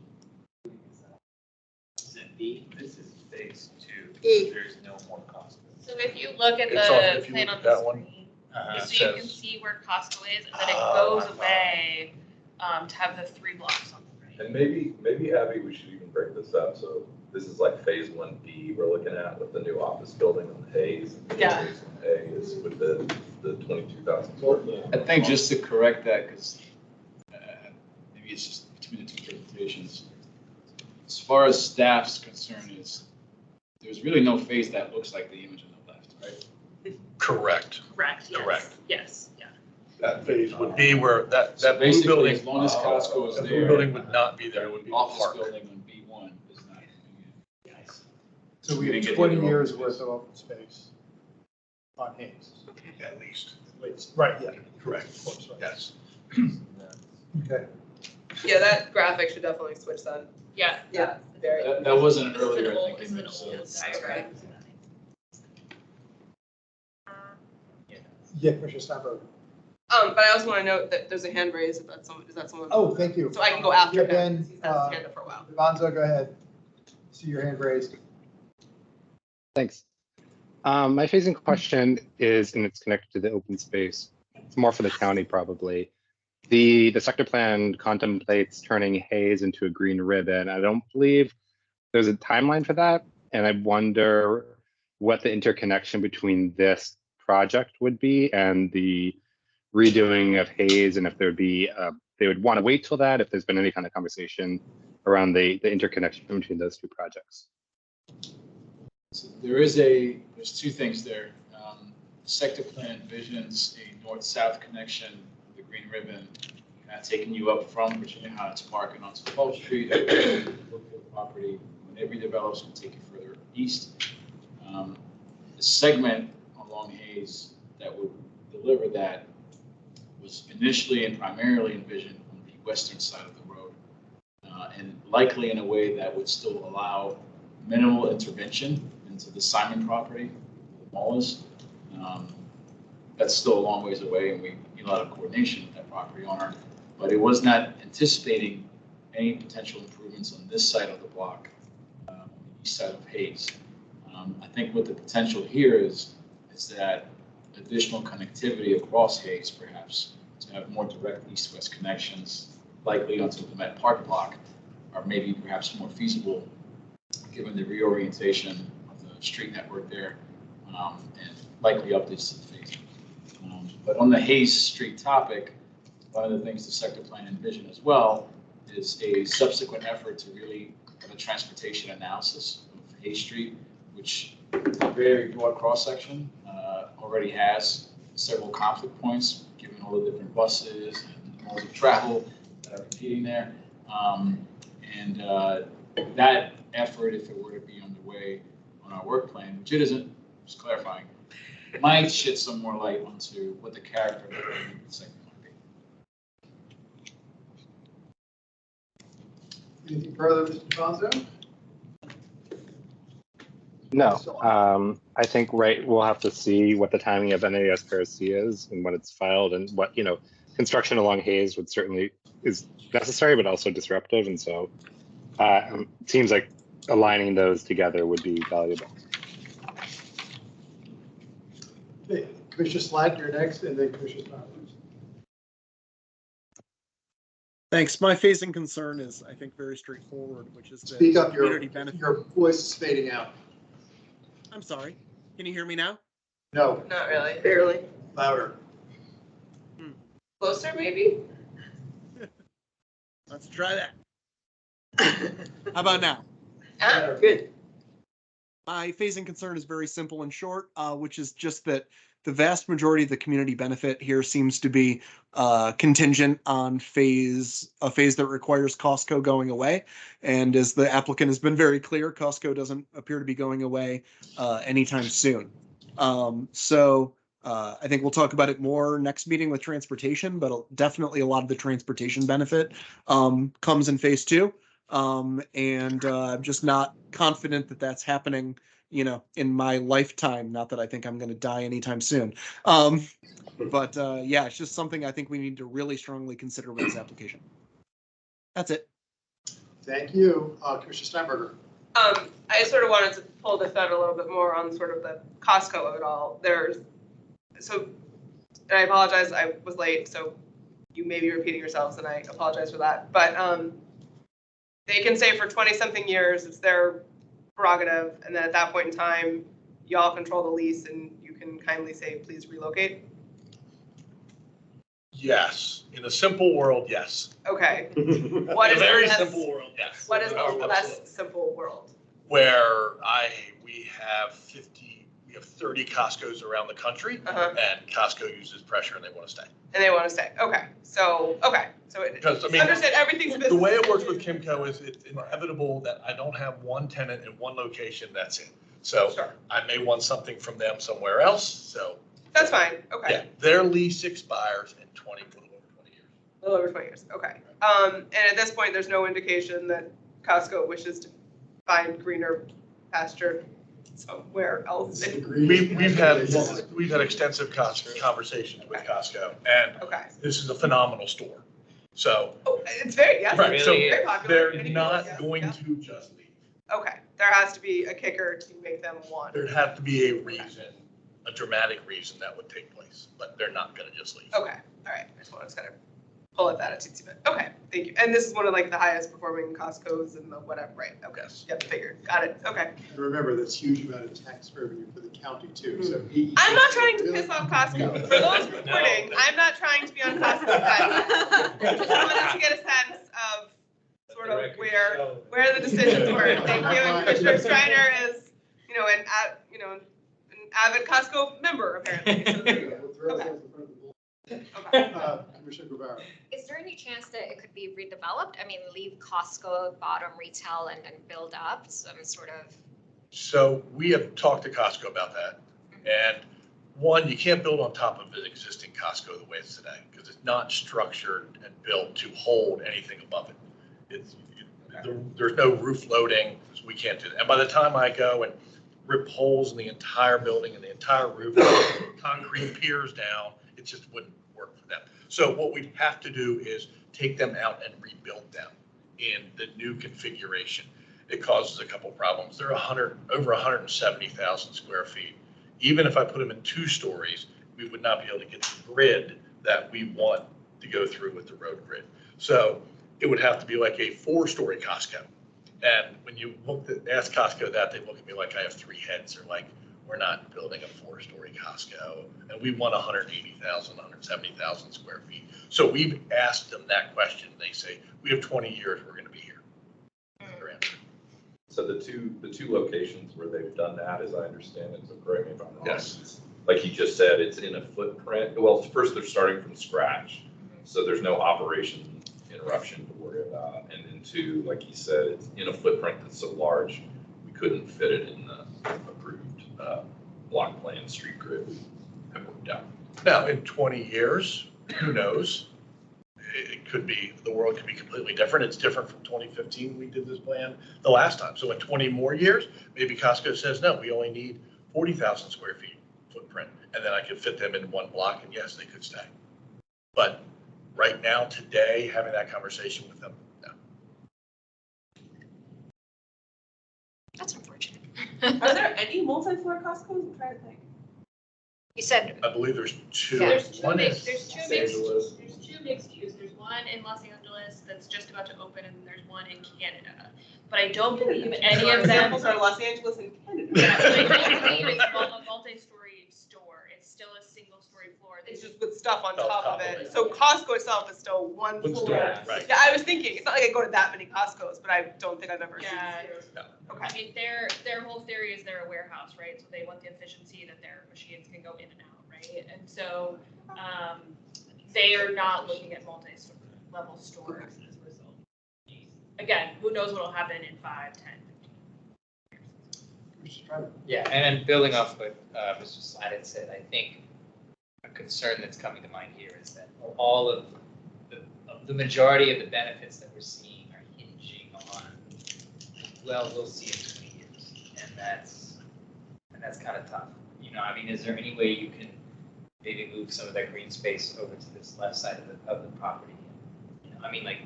Is it B? This is phase 2. E. There's no more cost. So if you look at It's on- the if you plan look on at the that one, screen, it so you can says- see where Costco is, and then it Oh, goes I away to have the 3 blocks on the right. And maybe Abby, we should even break this up. So this is like phase 1B we're looking at with the new office building on Hayes. Yeah. Phase 1A is with the 22,000 square foot. I think just to correct that, because maybe it's just between the two presentations. As far as staff's concern is, there's really no phase that looks like the image on the left, right? Correct. Correct, yes. Correct. Yes, yeah. That phase would be where that So blue basically, building, as long as Costco is that blue there, building would not be there, it would be the office park. building on B1 is not. So we You have didn't get 20 the years open worth space. of open space on Hayes. At least. Right, yeah. Correct. Of course, right. Yes. Okay. Yeah, that graphic should definitely switch then. Yeah. Yeah, very. That wasn't This is an earlier, I old- think, this is an image, so. old diagram. Yeah, Commissioner Steinberg. But I also want to note that there's a hand raised if that's someone, is that someone? Oh, thank you. So I can go after Yeah, him, Ben, because he's had his hand up for a while. Ivanzo, go ahead. See your hand raised. Thanks. My phasing question is, and it's connected to the open space. it's more for the county probably. The sector plan contemplates turning Hayes into a green ribbon. I don't believe there's a timeline for that. And I wonder what the interconnection between this project would be and the redoing of Hayes, and if there would be, they would want to wait till that, if there's been any kind of conversation around the interconnection between those two projects. So there's two things there. The sector plan envisions a north-south connection of the green ribbon, kind of taking you up from Virginia Heights Park and onto 12th Street, Brookfield property. When it redevelops, will take you further east. The segment along Hayes that would deliver that was initially and primarily envisioned on the western side of the road, and likely in a way that would still allow minimal intervention into the Simon property, the mall is. That's still a long ways away, and we need a lot of coordination with that property owner. But it was not anticipating any potential improvements on this side of the block, on the east side of Hayes. I think what the potential here is that additional connectivity across Hayes, perhaps, to have more direct east-west connections, likely onto the Met Park block, are maybe perhaps more feasible given the reorientation of the street network there, and likely updates to the phase. But on the Hayes Street topic, one of the things the sector plan envisioned as well is a subsequent effort to really have a transportation analysis of Hayes Street, which is a very broad cross-section, already has several conflict points, given all the different buses and modes of travel that are competing there. That effort, if it were to be underway on our work plan, which it isn't, just clarifying, might shed some more light onto what the character of the segment might be. Anything further, Mr. Fonzo? No, I think we'll have to see what the timing of NASPRC is and when it's filed, and what, construction along Hayes would certainly is necessary, but also disruptive. And so it seems like aligning those together would be valuable. Okay, Commissioner Slatt, you're next, and then Commissioner Sparrows. Thanks. My phasing concern is, I think, very straightforward, which is that Speak up, community benefit. your voice is fading out. I'm sorry. Can you hear me now? No. Not really. Barely. Louder. Closer, maybe? Let's try that. How about now? Good. My phasing concern is very simple and short, which is just that the vast majority of the community benefit here seems to be contingent on a phase that requires Costco going away. And as the applicant has been very clear, Costco doesn't appear to be going away anytime soon. So I think we'll talk about it more next meeting with transportation, but definitely a lot of the transportation benefit comes in phase 2. And I'm just not confident that that's happening, in my lifetime. Not that I think I'm going to die anytime soon. But yeah, it's just something I think we need to really strongly consider with this application. That's it. Thank you. Commissioner Steinberger. I sort of wanted to pull this out a little bit more on sort of the Costco of it all. And I apologize, I was late, so you may be repeating yourselves, and I apologize for that. But they can say for 20-something years, it's their prerogative, and then at that point in time, y'all control the lease, and you can kindly say, please relocate? Yes. In a simple world, yes. Okay. What is a very simple world, yes. What is the less simple world? Where we have 30 Costco's around the country, and Costco uses pressure and they want to stay. And they want to stay. Okay. So understand everything's business. The way it works with Kimco is it's inevitable that I don't have one tenant in one location, that's it. So I may want something from them somewhere else. So that's fine. Okay. Yeah, their lease expires in a little over 20 years. Okay. And at this point, there's no indication that Costco wishes to find greener pasture somewhere else. We've had extensive conversations with Costco, and this is a phenomenal store. So it's very right. So very popular. They're not going to just leave. Okay, there has to be a kicker to make them want. There has to be a reason a dramatic reason that would take place, but they're not gonna just leave. Okay, all right, I just wanted to kind of pull at that a teensy bit. Okay, thank you. And this is one of like the highest performing Costco's and the whatever, right? Okay, yep, figured, got it, okay. And remember, that's huge amount of tax revenue for the county too, so. I'm not trying to piss off Costco. For those reporting, I'm not trying to be on Costco's side. Just wanted to get a sense of sort of where the decisions were. Thank you. And Commissioner Schreiner is, an avid Costco member apparently. So there you go. Okay. Commissioner Guevara. Is there any chance that it could be redeveloped? I mean, leave Costco bottom retail and then build up some sort of. So we have talked to Costco about that. And one, you can't build on top of an existing Costco the way it's today because it's not structured and built to hold anything above it. There's no roof loading, so we can't do that. And by the time I go and rip holes in the entire building and the entire roof, concrete piers down, it just wouldn't work for them. So what we have to do is take them out and rebuild them in the new configuration. It causes a couple problems. They're over 170,000 square feet. Even if I put them in 2 stories, we would not be able to get the grid that we want to go through with the road grid. So it would have to be like a 4-story Costco. And when you ask Costco that, they look at me like I have 3 heads. They're like, we're not building a 4-story Costco. And we want 180,000, 170,000 square feet. So we've asked them that question. They say, we have 20 years, we're going to be here. Their answer. So the two locations where they've done that, as I understand it, so correct me if I'm wrong. Yes. Like he just said, it's in a footprint. Well, first they're starting from scratch. So there's no operation interruption to worry about. And then 2, like he said, it's in a footprint that's so large, we couldn't fit it in the approved block plan street grid we have worked out. Now, in 20 years, who knows? It could be, the world could be completely different. It's different from 2015 when we did this plan the last time. So in 20 more years, maybe Costco says, no, we only need 40,000 square feet footprint. And then I could fit them in 1 block and yes, they could stay. But right now, today, having that conversation with them, no. That's unfortunate. Are there any multi-floor Costco's? I'm trying to think. You said. I believe there's 2. Yeah. There's 2 One mixed, is there's 2 mixed use. There's one in Los Angeles that's just about to open, and there's one in Canada. But I don't believe any of them are Los Angeles and Canada. Yeah, but I don't believe it's a multi-story store. It's still a single-story floor. It's just with stuff on top of it. So Costco itself is still one One floor. store, right. Yeah, I was thinking, it's not like I go to that many Costco's, but I don't think I've ever seen. Yeah. Okay. I mean, their whole theory is they're a warehouse, right? So they want the efficiency that their machines can go in and out, right? And so they are not looking at multi-level stores as a result. Again, who knows what'll happen in 5, 10, 15 years. Yeah, and then building off what Mr. Sladden said, I think a concern that's coming to mind here is that all of the majority of the benefits that we're seeing are hinging on, well, we'll see in 20 years, and that's kind of tough. I mean, is there any way you can maybe move some of that green space over to this left side of the property? I mean, like,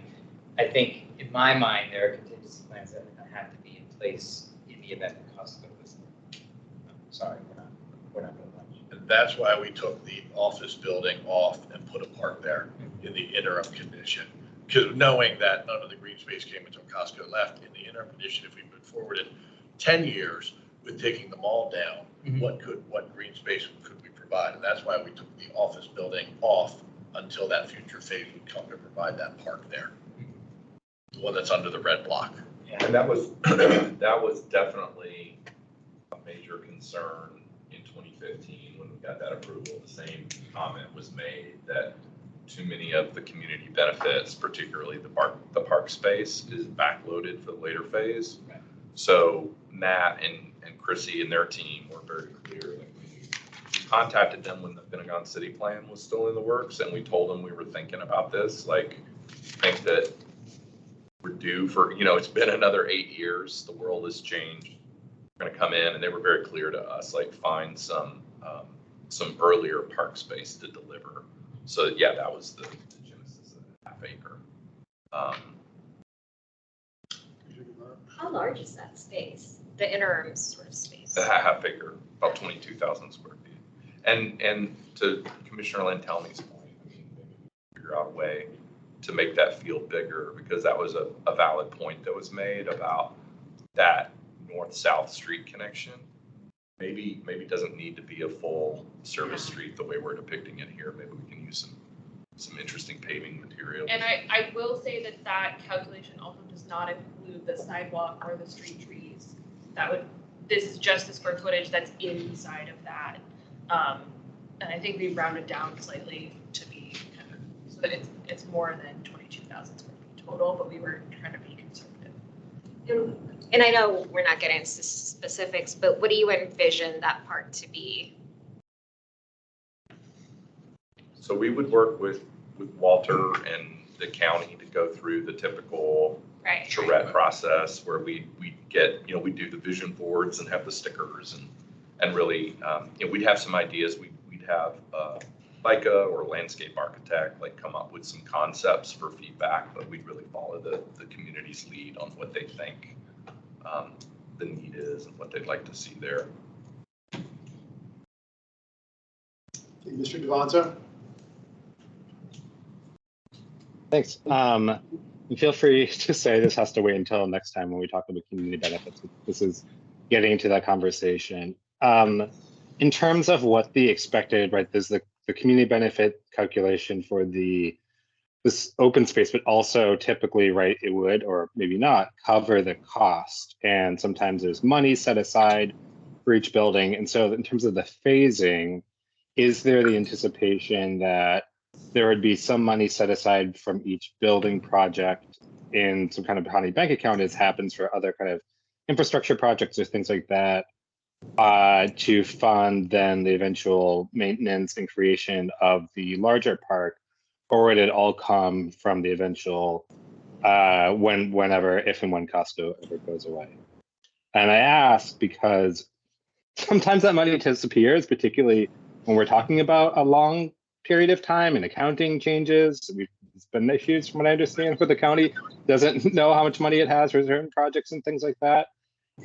I think in my mind there are contingency plans that are going to have to be in place in the event that Costco is. Sorry, we're not going to much. And that's why we took the office building off and put a park there in the interim condition. Because knowing that none of the green space came until Costco left, in the interim condition, if we move forward in 10 years with taking the mall down, what green space could we provide? And that's why we took the office building off until that future phase would come to provide that park there. The one that's under the red block. Yeah. And that was definitely a major concern in 2015 when we got that approval. The same comment was made that too many of the community benefits, particularly the park space, is backloaded for the later phase. Right. So Matt and Chrissy and their team were very clear that we contacted them when the Pentagon City Plan was still in the works, and we told them we were thinking about this. Like, think that we're due for, it's been another 8 years. The world has changed. We're going to come in, and they were very clear to us, like, find some earlier park space to deliver. So yeah, that was the genesis of the half acre. How large is that space? The interim sort of space? The half acre, about 22,000 square feet. And to Commissioner Lantelmi's point, I mean, maybe figure out a way to make that feel bigger, because that was a valid point that was made about that north-south street connection. Maybe it doesn't need to be a full service street the way we're depicting it here. Maybe we can use some interesting paving material. And I will say that that calculation also does not include the sidewalk or the street trees. This is just the square footage that's inside of that. And I think we rounded down slightly to be kind of, so that it's more than 22,000 square feet total, but we were trying to be conservative. And I know we're not getting into specifics, but what do you envision that park to be? So we would work with Walter and the county to go through the typical charrette process where we get, we do the vision boards and have the stickers and really, we'd have some ideas. We'd have FICA or landscape architect come up with some concepts for feedback, but we'd really follow the community's lead on what they think the need is and what they'd like to see there. Mr. Devanza? Thanks. Feel free to say this has to wait until next time when we talk about community benefits. This is getting into that conversation. In terms of what the expected, right, there's the community benefit calculation for this open space, but also typically, right, it would, or maybe not, cover the cost. And sometimes there's money set aside for each building. And so in terms of the phasing, is there the anticipation that there would be some money set aside from each building project in some kind of county bank account, as happens for other kind of infrastructure projects or things like that, to fund then the eventual maintenance and creation of the larger park? Or would it all come from the eventual, whenever, if and when Costco ever goes away? And I ask because sometimes that money disappears, particularly when we're talking about a long period of time and accounting changes. It's been issues from what I understand, where the county doesn't know how much money it has for certain projects and things like that.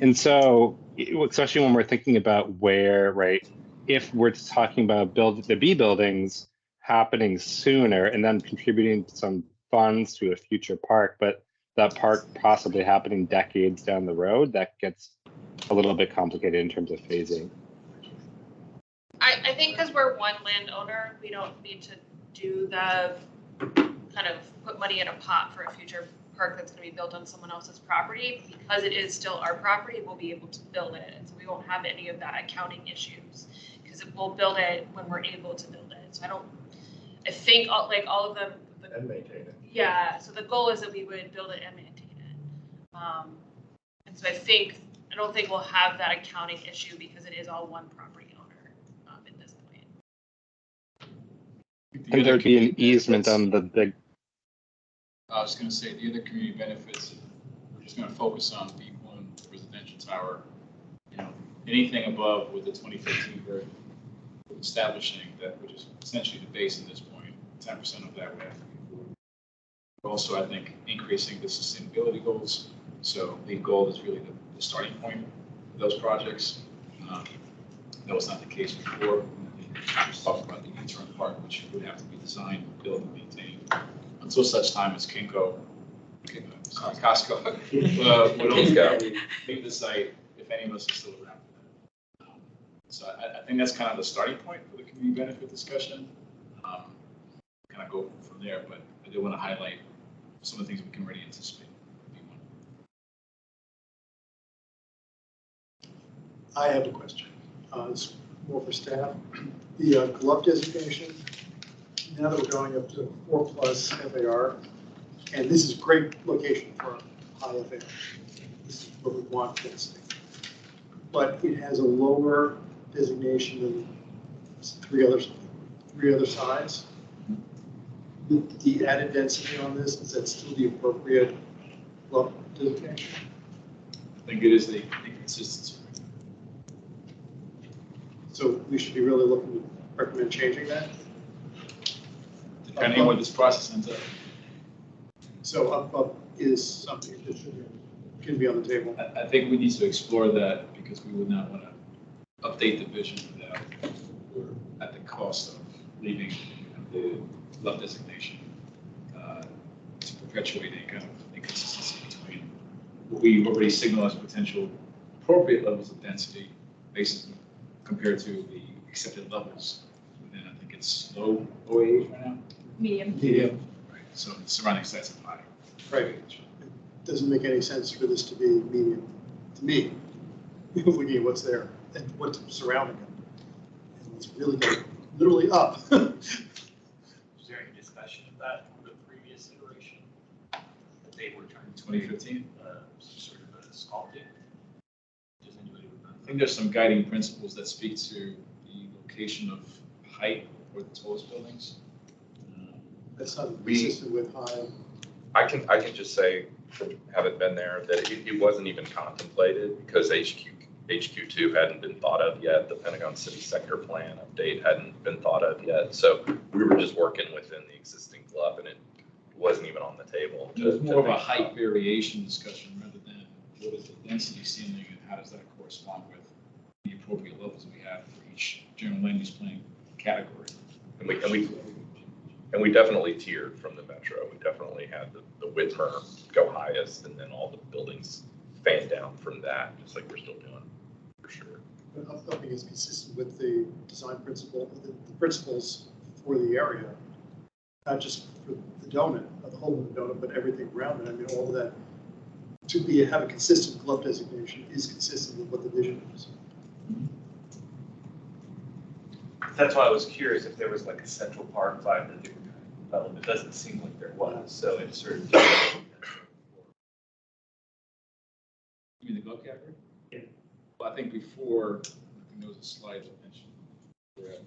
And so, especially when we're thinking about where, right, if we're talking about the B buildings happening sooner and then contributing some funds to a future park, but that park possibly happening decades down the road, that gets a little bit complicated in terms of phasing. I think because we're one landowner, we don't need to do the kind of put money in a pot for a future park that's going to be built on someone else's property. Because it is still our property, we'll be able to build it. And so we won't have any of that accounting issues because we'll build it when we're able to build it. So I think all of them. And maintain it. Yeah, so the goal is that we would build it and maintain it. And so I don't think we'll have that accounting issue because it is all one property owner at this point. And there'd be an easement on the big. I was going to say the other community benefits, we're just going to focus on B1 residential tower. Anything above with the 2015 version establishing that, which is essentially the base at this point, 10% of that we have to be for. Also, I think increasing the sustainability goals. So the goal is really the starting point for those projects. That was not the case before. We just talked about the U-turn park, which would have to be designed, built, and maintained until such time as Costco would leave the site, if any of us are still around for that. So I think that's kind of the starting point for the community benefit discussion. Kind of go from there, but I do want to highlight some of the things we can already anticipate. I have a question. It's more for staff. The glove designation, now that we're going up to 4+ FAR, and this is great location for high FAR. This is what we want density. But it has a lower designation than three other sides. The added density on this, is that still the appropriate glove designation? I think it is the consistency. So we should be really looking to recommend changing that? Depending on what this process ends up. So up is something that can be on the table? I think we need to explore that because we would not want to update the vision without we're cost of leaving the love designation to perpetuate a kind of inconsistency between what we already signal as potential appropriate levels of density, basically compared to the accepted levels. And then I think it's low OAH right now. Medium. Medium. Right. So the surrounding sites are high. Right. It doesn't make any sense for this to be medium to me, looking at what's there and what's surrounding it. And it's really literally up. Was there any discussion of that from the previous iteration? That they were trying to 2015? Sort of a sculpting? Does anybody remember? I think there's some guiding principles that speak to the location of height for the tallest buildings. That's not consistent with high. I can just say, having been there, that it wasn't even contemplated because HQ2 hadn't been thought of yet. The Pentagon City Sector Plan update hadn't been thought of yet. So we were just working within the existing club, and it wasn't even on the table. It was more of a height variation discussion rather than what is the density ceiling and how does that correspond with the appropriate levels we have for each general land use plan category. And we definitely tiered from the metro. We definitely had the Whitmer go highest, and then all the buildings fan down from that, just like we're still doing, for sure. I think it's consistent with the design principle, the principles for the area, not just for the donut, the whole of the donut, but everything around it. I mean, all of that to have a consistent club designation is consistent with what the vision is. That's why I was curious if there was like a Central Park vibe that they were trying to develop. It doesn't seem like there was, so it's sort of. You mean the glove category? Yeah. Well, I think before, I think there was a slide that mentioned we're at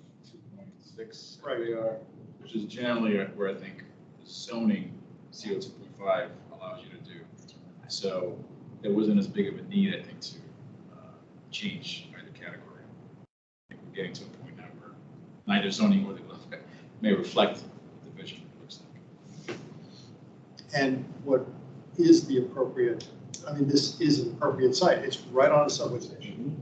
2.6. Right. We are, which is generally where I think zoning CO2.5 allows you to do. So there wasn't as big of a need, I think, to change either category. I think we're getting to a point now where neither zoning or the glove may reflect the vision it looks like. And what is the appropriate, I mean, this is an appropriate site. It's right on a subway station.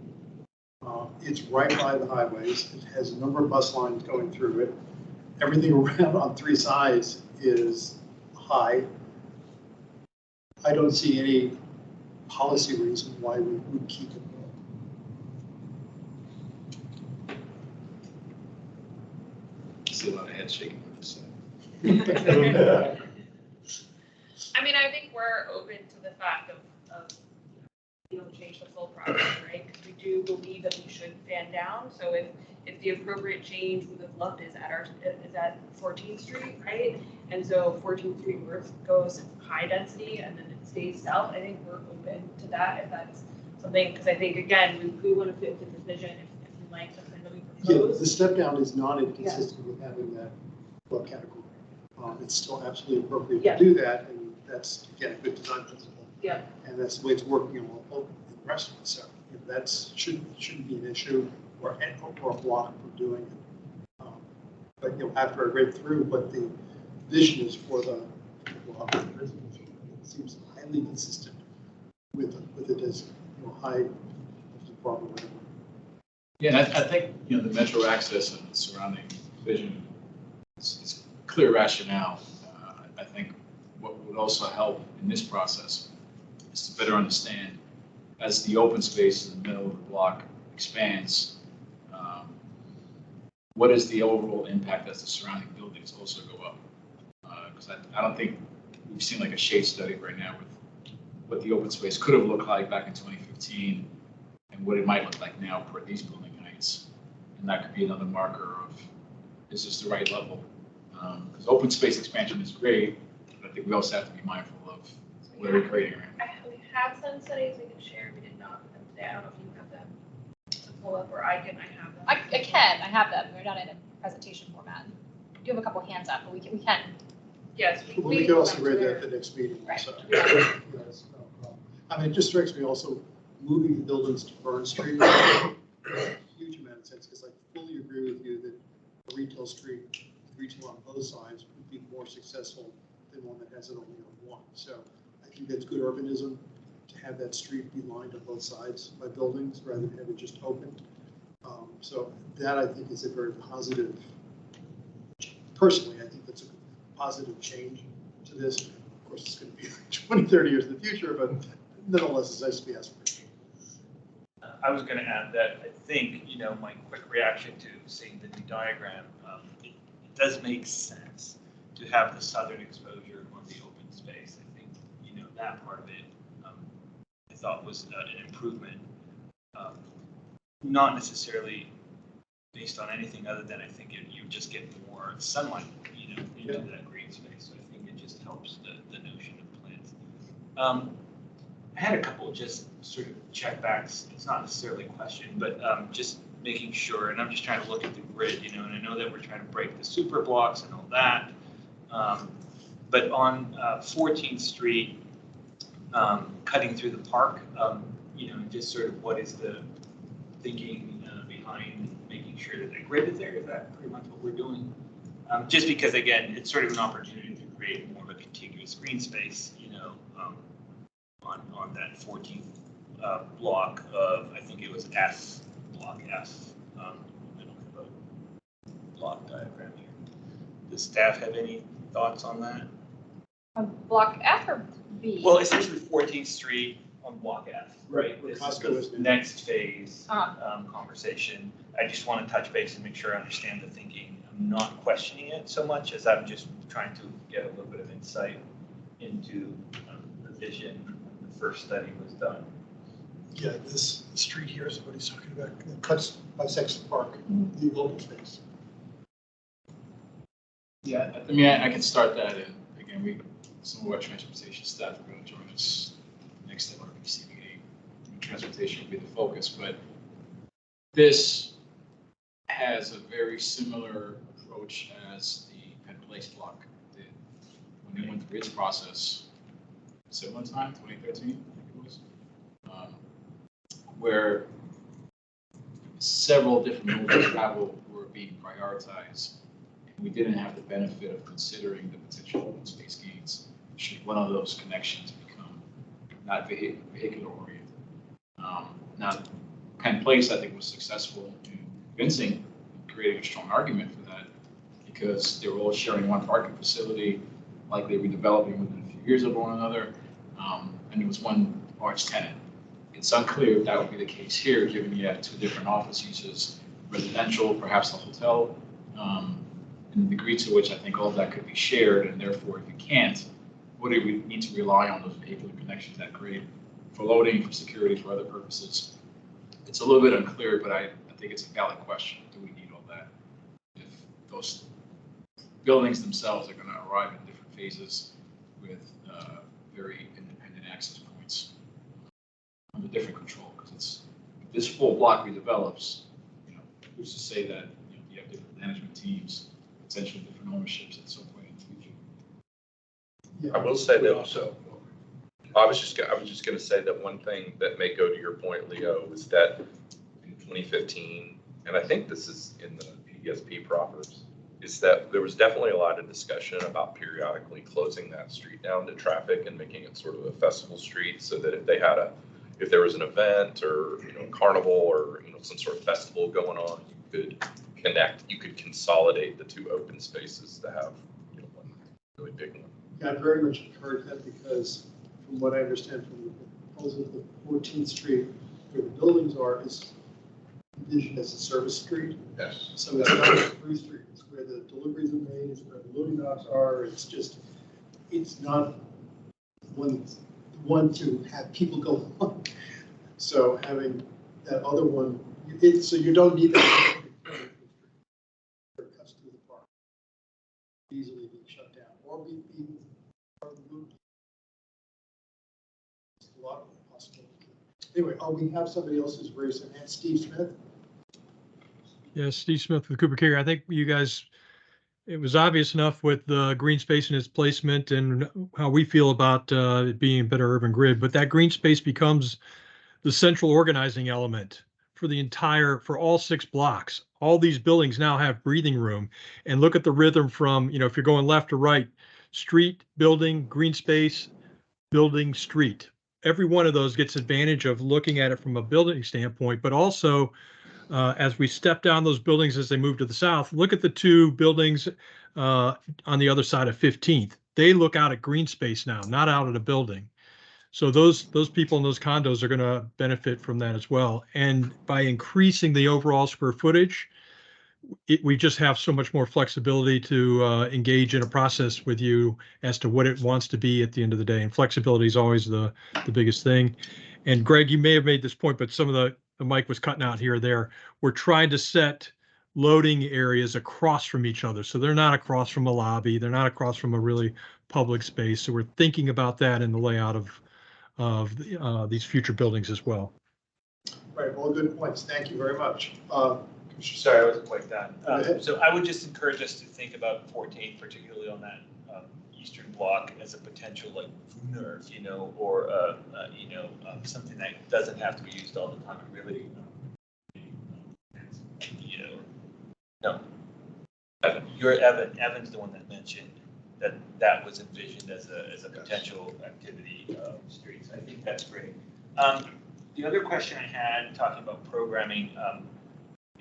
It's right by the highways. It has a number of bus lines going through it. Everything around on three sides is high. I don't see any policy reason why we would keep it low. I see a lot of head shaking on this side. I mean, I think we're open to the fact of you know, change the full project, right? Because we do believe that we should fan down. So if the appropriate change we would have loved is at 14th Street, right? And so 14th Street North goes high density and then it stays south. I think we're open to that if that's something, because I think again we want to fit with this vision if we like something that we propose. Yeah, the step down is not inconsistent with having that club category. It's still absolutely appropriate to do that, and that's again a good design principle. Yeah. And that's the way it's working in the rest of it. So that shouldn't be an issue or a block from doing it. But after I read through what the vision is for the block, it seems highly consistent with it as high problem. Yeah, and I think the metro access and the surrounding vision is clear rationale. I think what would also help in this process is to better understand as the open space in the middle of the block expands, what is the overall impact as the surrounding buildings also go up? Because I don't think we've seen like a shade study right now with what the open space could have looked like back in 2015 and what it might look like now for these building heights. And that could be another marker of, is this the right level? Because open space expansion is great, but I think we also have to be mindful of what are we creating around. We have some studies we can share. We did not put them today. I don't know if you have them to pull up, or I have them. I have them. They're not in a presentation format. We do have a couple hands up, but we can. Yes. We can also read that at the next meeting. Right. So. Yes, no problem. I mean, it just strikes me also moving the buildings to Burn Street makes a huge amount of sense because I fully agree with you that a retail street, retail on both sides would be more successful than one that has it only on one. So I think that's good urbanism to have that street be lined on both sides by buildings rather than have it just open. So that I think is a very positive, personally, I think that's a positive change to this. Of course, it's going to be 20, 30 years in the future, but nonetheless, it's nice to be aspirational. I was going to add that I think, my quick reaction to seeing the new diagram, it does make sense to have the southern exposure on the open space. I think, that part of it, I thought was an improvement, not necessarily based on anything other than I think you just get more sunlight, into that green space. So I think it just helps the notion of plants. I had a couple just sort of checkbacks. It's not necessarily a question, but just making sure, and I'm just trying to look at the grid, and I know that we're trying to break the super blocks and all that. But on 14th Street, cutting through the park, just sort of what is the thinking behind making sure that the grid is there? Is that pretty much what we're doing? Just because, again, it's sort of an opportunity to create more of a contiguous green space, on that 14th block of, I think it was F, block F. I don't have a block diagram here. Does staff have any thoughts on that? On block F or B? Well, essentially 14th Street on block F, right? This is the next phase conversation. I just want to touch base and make sure I understand the thinking. I'm not questioning it so much as I'm just trying to get a little bit of insight into the vision when the first study was done. Yeah, this street here is what he's talking about. It cuts bisects the park, the open space. Yeah, I mean, I can start that, and again, some of our transportation staff are going to join us next step, our PCBA. Transportation will be the focus, but this has a very similar approach as the Penn Place block did when they went through its process. Similar time, 2013, I think it was, where several different modes of travel were being prioritized. We didn't have the benefit of considering the potential open space gains should one of those connections become not vehicular oriented. Now, Penn Place, I think, was successful in convincing, creating a strong argument for that, because they were all sharing one parking facility, likely redeveloping within a few years of one another, and there was one large tenant. It's unclear if that would be the case here, given you have two different office uses, residential, perhaps a hotel, and the degree to which I think all of that could be shared, and therefore, if you can't, what do we need to rely on those vehicular connections that create for loading, for security, for other purposes? It's a little bit unclear, but I think it's a valid question. Do we need all that? If those buildings themselves are going to arrive in different phases with very independent access points under different control, because it's if this full block redevelops, who's to say that you have different management teams, potentially different ownerships at some point in the future. Yeah. I will say that also. I was just going to say that one thing that may go to your point, Leo, is that in 2015, and I think this is in the PDSP proffers, is that there was definitely a lot of discussion about periodically closing that street down to traffic and making it sort of a festival street, so that if there was an event or carnival or some sort of festival going on, you could consolidate the two open spaces to have one really big one. Yeah, I very much encourage that, because from what I understand from the proposal, the 14th Street, where the buildings are, is envisioned as a service street. Yes. So it's not a through street. It's where the deliveries are made, it's where the loading docks are. It's not one to have people go on. So having that other one, so you don't need that. It cuts through the park, easily being shut down or be removed. It's a lot of possibility. Anyway, we have somebody else who's raised their hand. Steve Smith. Yes, Steve Smith with Cooper Carey. I think you guys, it was obvious enough with the green space and its placement and how we feel about it being a better urban grid, but that green space becomes the central organizing element for all 6 blocks. All these buildings now have breathing room, and look at the rhythm from, if you're going left to right, street, building, green space, building, street. Every one of those gets advantage of looking at it from a building standpoint, but also as we step down those buildings as they move to the south, look at the two buildings on the other side of 15th. They look out at green space now, not out at a building. So those people in those condos are going to benefit from that as well. And by increasing the overall square footage, we just have so much more flexibility to engage in a process with you as to what it wants to be at the end of the day. And flexibility is always the biggest thing. And Greg, you may have made this point, but some of the mic was cutting out here or there. We're trying to set loading areas across from each other. So they're not across from a lobby. They're not across from a really public space. So we're thinking about that in the layout of these future buildings as well. Right, all good points. Thank you very much. Sorry, I wasn't quite done. So I would just encourage us to think about 14, particularly on that eastern block, as a potential like nerve, or something that doesn't have to be used all the time. It really, no. Evan's the one that mentioned that was envisioned as a potential activity street. So I think that's great. The other question I had, talking about programming,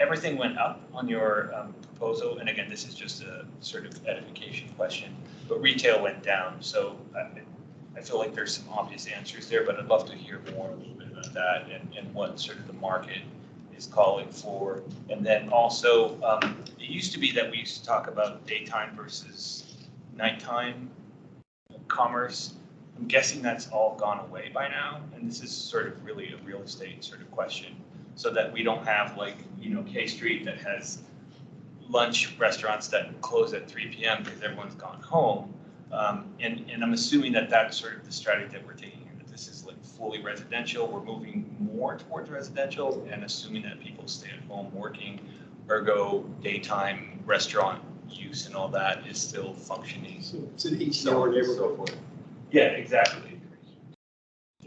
everything went up on your proposal, and again, this is just a sort of edification question, but retail went down. So I feel like there's some obvious answers there, but I'd love to hear more a little bit about that and what sort of the market is calling for. And then also, it used to be that we used to talk about daytime versus nighttime commerce. I'm guessing that's all gone away by now, and this is sort of really a real estate sort of question, so that we don't have like, K Street that has lunch restaurants that close at 3 p.m. because everyone's gone home. And I'm assuming that that's sort of the strategy that we're taking here, that this is like fully residential. We're moving more towards residential and assuming that people stay at home working, ergo daytime restaurant use and all that is still functioning. So it's an 18-hour neighborhood. Yeah, exactly.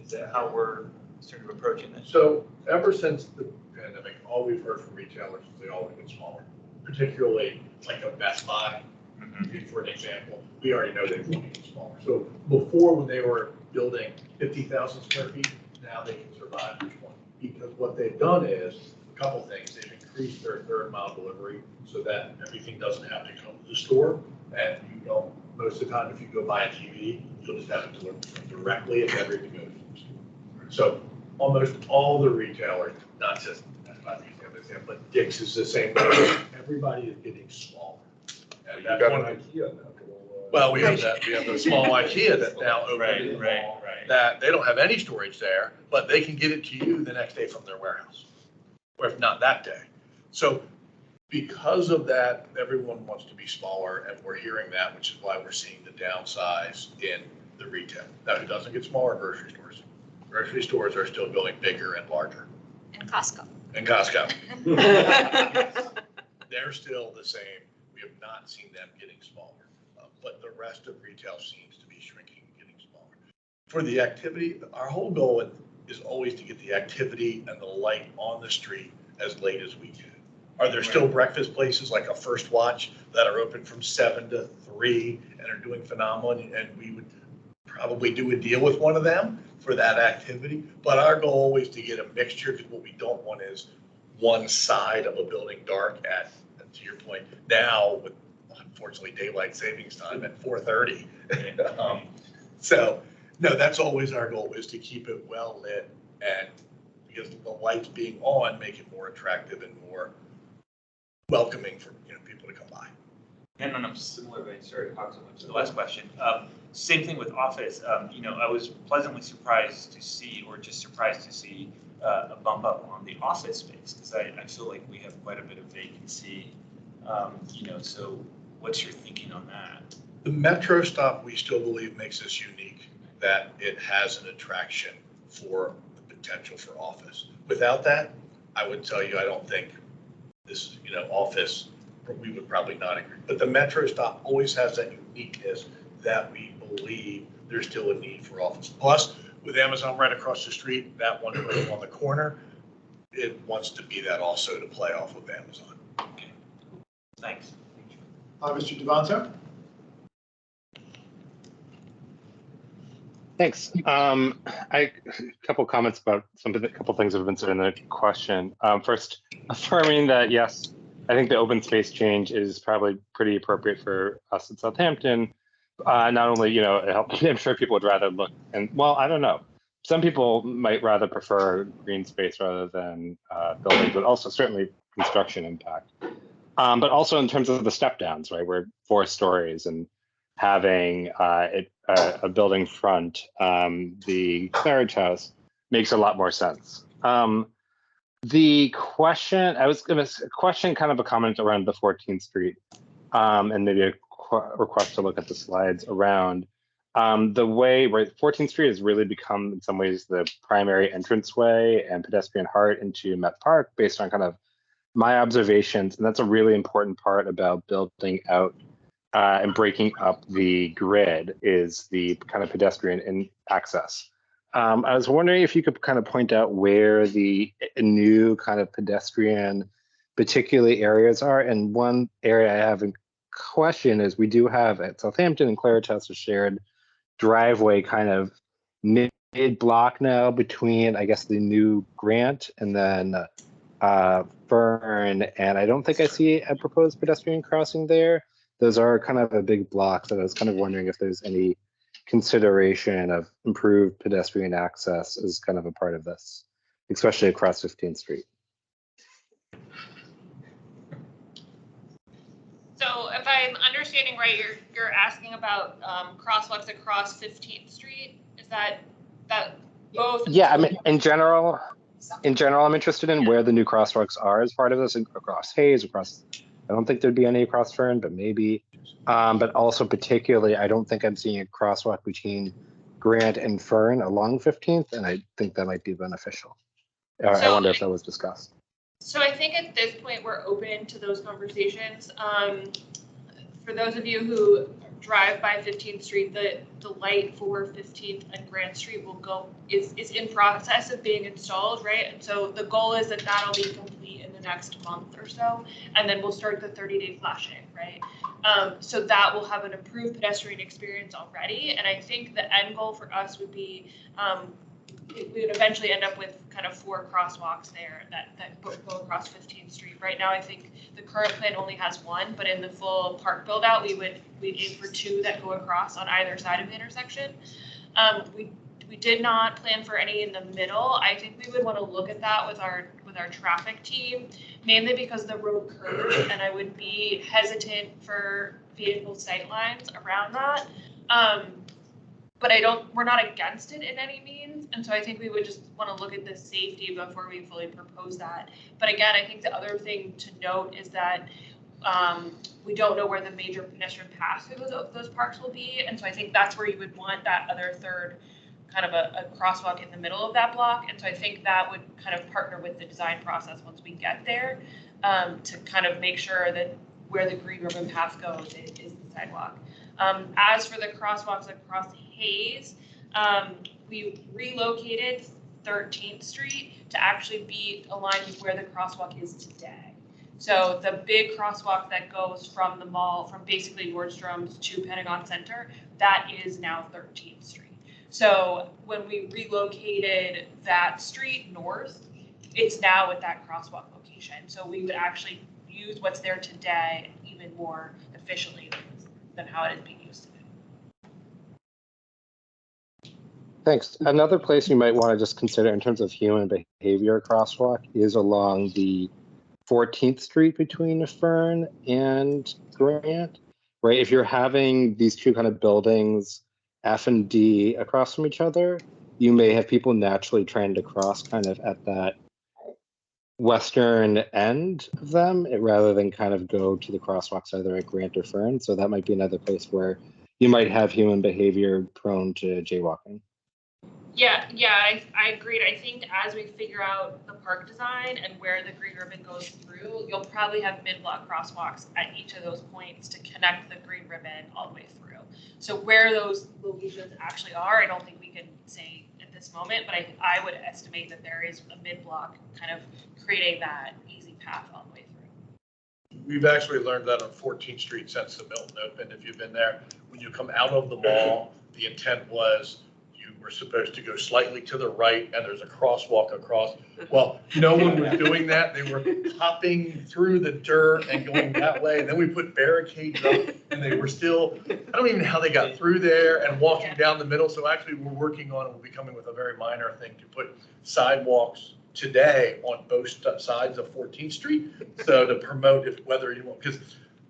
Is that how we're sort of approaching this? So ever since the pandemic, all we've heard from retailers is they all get smaller, particularly like a Best Buy. For an example, we already know they want to get smaller. So before, when they were building 50,000 square feet, now they can survive with 20. Because what they've done is a couple things. They've increased their third mile delivery so that everything doesn't have to come to the store. And you don't, most of the time, if you go buy a TV, you'll just have it delivered directly and everything goes to the store. So almost all the retailers, not just Best Buy, but Dick's is the same way. Everybody is getting smaller. And that's one of the, well, we have that. We have the small IKEA that now opened that they don't have any storage there, but they can get it to you the next day from their warehouse, or if not that day. So because of that, everyone wants to be smaller, and we're hearing that, which is why we're seeing the downsize in the retail. Now, it doesn't get smaller, grocery stores. Grocery stores are still going bigger and larger. And Costco. And Costco. They're still the same. We have not seen them getting smaller, but the rest of retail seems to be shrinking, getting smaller. For the activity, our whole goal is always to get the activity and the light on the street as late as we can. Are there still breakfast places like a First Watch that are open from 7 to 3 and are doing phenomenal? And we would probably do a deal with one of them for that activity. But our goal always to get a mixture, because what we don't want is one side of a building dark at, to your point, now with unfortunately daylight savings time at 4:30. So no, that's always our goal, is to keep it well lit, and because the lights being on make it more attractive and more welcoming for people to come by. And on a similar vein, sorry to talk so much. The last question, same thing with office. I was pleasantly surprised to see, or just surprised to see, a bump up on the office space, because I feel like we have quite a bit of vacancy. So what's your thinking on that? The metro stop, we still believe, makes us unique, that it has an attraction for the potential for office. Without that, I would tell you, I don't think this, office, we would probably not agree. But the metro stop always has that uniqueness that we believe there's still a need for office. Plus, with Amazon right across the street, that one right on the corner, it wants to be that also to play off of Amazon. Okay, thanks. Mr. Devanto? Thanks. A couple comments about a couple things that have been said in the question. First, affirming that yes, I think the open space change is probably pretty appropriate for us in Southampton. Not only, you know, it helps, I'm sure people would rather look, and well, I don't know. Some people might rather prefer green space rather than buildings, but also certainly construction impact. But also in terms of the step downs, right? We're 4 stories and having a building front, the carriage house makes a lot more sense. The question, I was going to question kind of a comment around the 14th Street and maybe a request to look at the slides around the way where 14th Street has really become in some ways the primary entranceway and pedestrian heart into Met Park based on kind of my observations. And that's a really important part about building out and breaking up the grid is the kind of pedestrian access. I was wondering if you could kind of point out where the new kind of pedestrian particularly areas are. And one area I have in question is we do have at Southampton and Claridge House a shared driveway kind of mid-block now between, I guess, the new Grant and then Fern. And I don't think I see a proposed pedestrian crossing there. Those are kind of a big block. So I was kind of wondering if there's any consideration of improved pedestrian access as kind of a part of this, especially across 15th Street. So if I'm understanding right, you're asking about crosswalks across 15th Street. Is that both? Yeah, I mean, in general, I'm interested in where the new crosswalks are as part of this, across Hayes, across. I don't think there'd be any across Fern, but maybe. But also particularly, I don't think I'm seeing a crosswalk between Grant and Fern along 15th, and I think that might be beneficial. I wonder if that was discussed. So I think at this point, we're open to those conversations. For those of you who drive by 15th Street, the light for 15th and Grant Street is in process of being installed, right? And so the goal is that that'll be complete in the next month or so, and then we'll start the 30-day flashing, right? So that will have an improved pedestrian experience already. And I think the end goal for us would be we would eventually end up with kind of 4 crosswalks there that go across 15th Street. Right now, I think the current plan only has 1, but in the full park build out, we'd aim for 2 that go across on either side of the intersection. We did not plan for any in the middle. I think we would want to look at that with our traffic team, mainly because the road curves, and I would be hesitant for vehicle sight lines around that. But we're not against it in any means. And so I think we would just want to look at the safety before we fully propose that. But again, I think the other thing to note is that we don't know where the major pedestrian paths through those parks will be. And so I think that's where you would want that other third kind of a crosswalk in the middle of that block. And so I think that would kind of partner with the design process once we get there to kind of make sure that where the green ribbon path goes is the sidewalk. As for the crosswalks across Hayes, we relocated 13th Street to actually be aligned with where the crosswalk is today. So the big crosswalk that goes from the mall, from basically Nordstrom's to Pentagon Center, that is now 13th Street. So when we relocated that street north, it's now at that crosswalk location. So we would actually use what's there today even more efficiently than how it is being used today. Thanks. Another place you might want to just consider in terms of human behavior crosswalk is along the 14th Street between Fern and Grant, right? If you're having these two kind of buildings, F and D, across from each other, you may have people naturally trying to cross kind of at that western end of them rather than kind of go to the crosswalks either at Grant or Fern. So that might be another place where you might have human behavior prone to jaywalking. Yeah, I agreed. I think as we figure out the park design and where the green ribbon goes through, you'll probably have mid-block crosswalks at each of those points to connect the green ribbon all the way through. So where those locations actually are, I don't think we can say at this moment, but I would estimate that there is a mid-block kind of creating that easy path all the way through. We've actually learned that on 14th Street since the Milton opened. If you've been there, when you come out of the mall, the intent was you were supposed to go slightly to the right and there's a crosswalk across. Well, no one was doing that. They were hopping through the dirt and going that way. And then we put barricades up and they were still, I don't even know how they got through there and walking down the middle. So actually we're working on, we'll be coming with a very minor thing to put sidewalks today on both sides of 14th Street. So to promote whether you want, because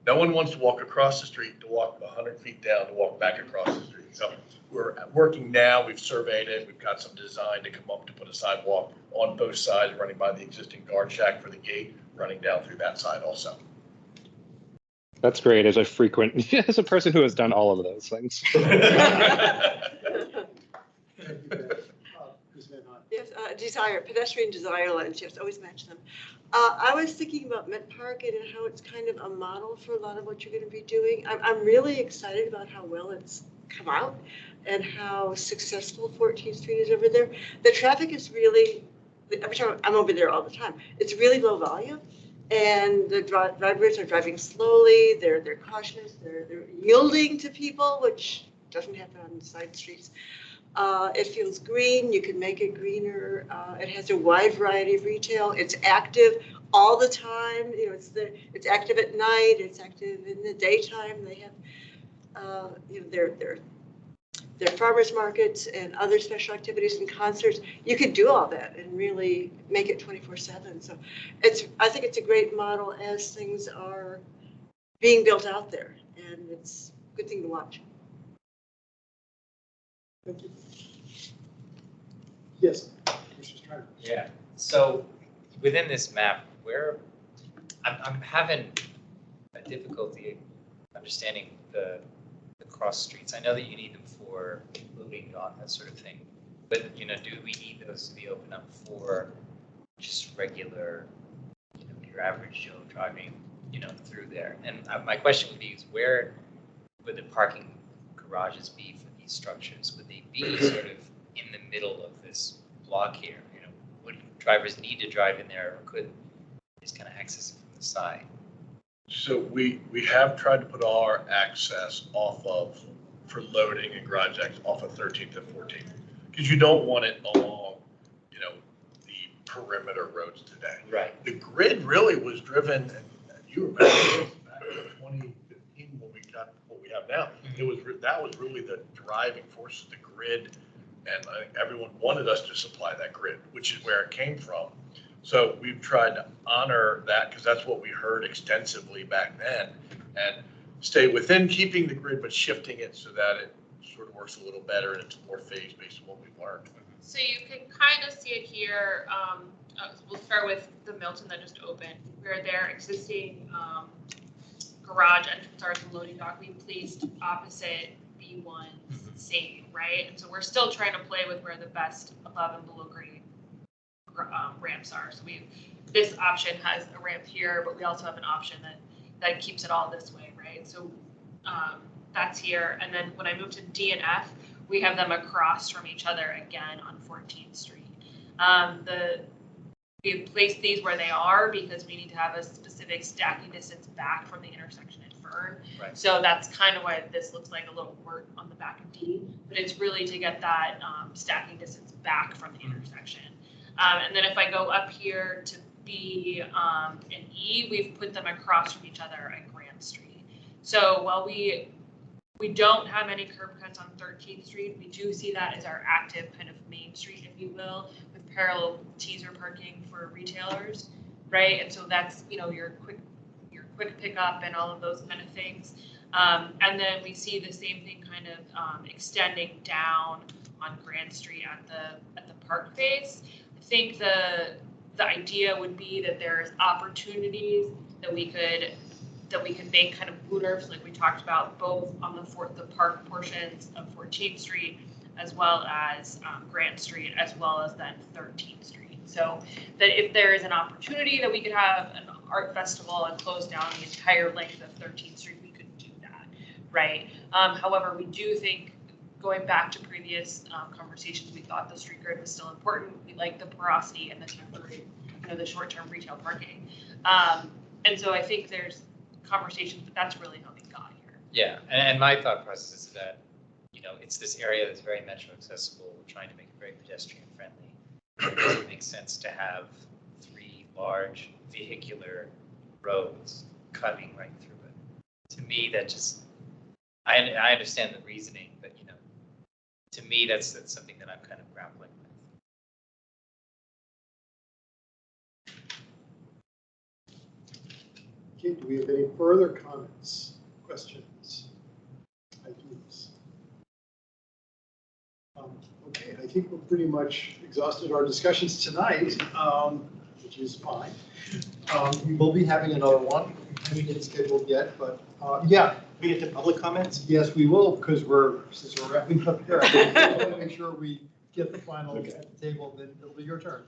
no one wants to walk across the street, to walk 100 feet down, to walk back across the street. So we're working now, we've surveyed it, we've got some design to come up to put a sidewalk on both sides, running by the existing guard shack for the gate, running down through that side also. That's great as a frequent, as a person who has done all of those things. Yes, desire, pedestrian desire lines, yes, always mention them. I was thinking about Met Park and how it's kind of a model for a lot of what you're going to be doing. I'm really excited about how well it's come out and how successful 14th Street is over there. The traffic is really, every time I'm over there all the time, it's really low volume. And the drivers are driving slowly, they're cautious, they're yielding to people, which doesn't happen on side streets. It feels green, you can make it greener. It has a wide variety of retail. It's active all the time. You know, it's active at night, it's active in the daytime. They have you know, their farmers markets and other special activities and concerts. You could do all that and really make it 24/7. So I think it's a great model as things are being built out there, and it's a good thing to watch. Thank you. Yes, Mr. Strider. Yeah, so within this map, where I'm having a difficulty understanding the cross streets. I know that you need them for moving on, that sort of thing. But, you know, do we need those to be open up for just regular, you know, your average Joe driving, you know, through there? And my question would be is where would the parking garages be for these structures? Would they be sort of in the middle of this block here? You know, would drivers need to drive in there, or could they just kind of access it from the side? So we have tried to put our access off of, for loading and garage access, off of 13th and 14th, because you don't want it along, you know, the perimeter roads today. Right. The grid really was driven, and you remember back in 2015 when we got what we have now. It was that was really the driving force of the grid, and I think everyone wanted us to supply that grid, which is where it came from. So we've tried to honor that because that's what we heard extensively back then, and stay within keeping the grid, but shifting it so that it sort of works a little better and it's more phase based on what we've learned. So you can kind of see it here. We'll start with the Milton that just opened, where their existing garage entrance are the loading dock we placed opposite B1 C, right? And so we're still trying to play with where the best above and below grade ramps are. So this option has a ramp here, but we also have an option that keeps it all this way, right? So that's here. And then when I move to D and F, we have them across from each other again on 14th Street. We've placed these where they are because we need to have a specific stacking distance back from the intersection at Fern. Right. So that's kind of why this looks like a little wart on the back of D, but it's really to get that stacking distance back from the intersection. And then if I go up here to B and E, we've put them across from each other at Grant Street. So while we don't have any curb cuts on 13th Street, we do see that as our active kind of main street, if you will, with parallel teaser parking for retailers, right? And so that's, you know, your quick pickup and all of those kind of things. And then we see the same thing kind of extending down on Grant Street at the park face. I think the idea would be that there's opportunities that we could make kind of booters, like we talked about, both on the park portions of 14th Street, as well as Grant Street, as well as then 13th Street. So that if there is an opportunity that we could have an art festival and close down the entire length of 13th Street, we could do that, right? However, we do think, going back to previous conversations, we thought the street grid was still important. We like the porosity and the temporary, you know, the short-term retail parking. And so I think there's conversations, but that's really how we got here. Yeah, and my thought process is that, you know, it's this area that's very metro accessible. We're trying to make it very pedestrian friendly. It doesn't make sense to have 3 large vehicular roads cutting right through it. To me, that just, I understand the reasoning, but to me, that's something that I'm kind of grappling with. Okay, do we have any further comments, questions, ideas? Okay, I think we're pretty much exhausted our discussions tonight, which is fine. We will be having another one. We haven't scheduled yet, but yeah. We get to public comments? Yes, we will, because since we're wrapping up here, I want to make sure we get the final at the table, then it'll be your turn.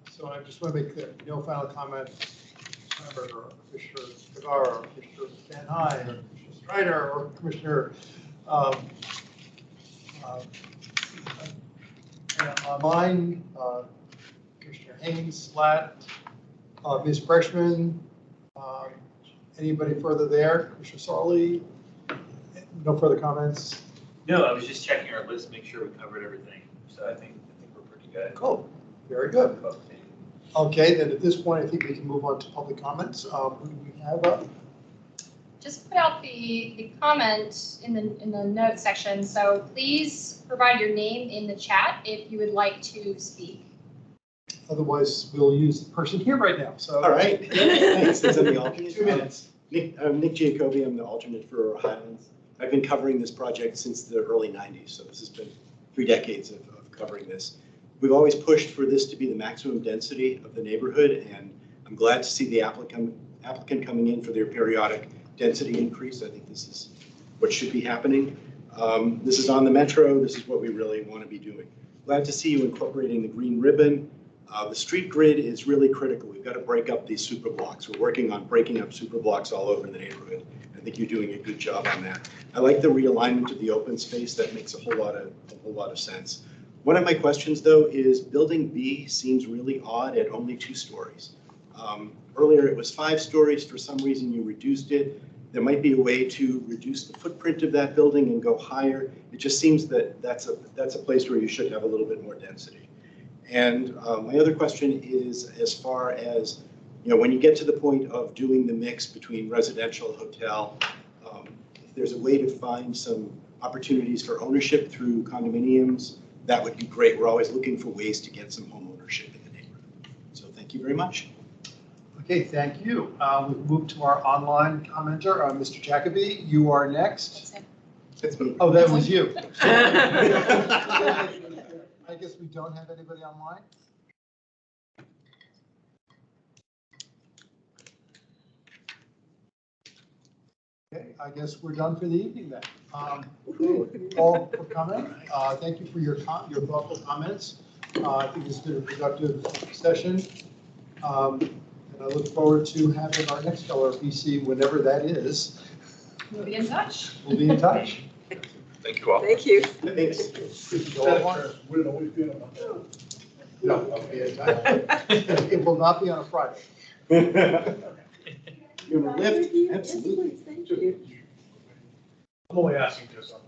So I just want to make clear, no final comment. Or Commissioner Cigar, or Commissioner Van High, or Commissioner Strider, or Commissioner online, Commissioner Haynes, Slat, Ms. Freshman, anybody further there? Commissioner Sarley? No further comments? No, I was just checking our list, make sure we covered everything. So I think we're pretty good. Cool. Very good. Okay, then at this point, I think we can move on to public comments. Who do we have? Just put out the comment in the notes section. So please provide your name in the chat if you would like to speak. Otherwise, we'll use the person here right now. So. All right. Thanks. Since I'm the alternate. 2 minutes. I'm Nick Giacobbe. I'm the alternate for Aurora Highlands. I've been covering this project since the early 90s. So this has been 3 decades of covering this. We've always pushed for this to be the maximum density of the neighborhood, and I'm glad to see the applicant coming in for their periodic density increase. I think this is what should be happening. This is on the metro. This is what we really want to be doing. Glad to see you incorporating the green ribbon. The street grid is really critical. We've got to break up these super blocks. We're working on breaking up super blocks all over the neighborhood. I think you're doing a good job on that. I like the realignment of the open space. That makes a whole lot of sense. One of my questions, though, is building B seems really odd at only 2 stories. Earlier it was 5 stories. For some reason you reduced it. There might be a way to reduce the footprint of that building and go higher. It just seems that that's a place where you should have a little bit more density. And my other question is, as far as, when you get to the point of doing the mix between residential, hotel, if there's a way to find some opportunities for ownership through condominiums, that would be great. We're always looking for ways to get some home ownership in the neighborhood. So thank you very much. Okay, thank you. We've moved to our online commenter, Mr. Jacoby. You are next. That's me. Oh, that was you. I guess we don't have anybody online. Okay, I guess we're done for the evening then. All for coming. Thank you for your thoughtful comments. I think this has been a productive session. And I look forward to having our next LRPC whenever that is. We'll be in touch. We'll be in touch. Thank you all. Thank you. Thanks. Would it always be on a Monday? No, I'll be in touch. It will not be on a Friday. You want to lift? Absolutely. Thank you. I'm only asking because I'm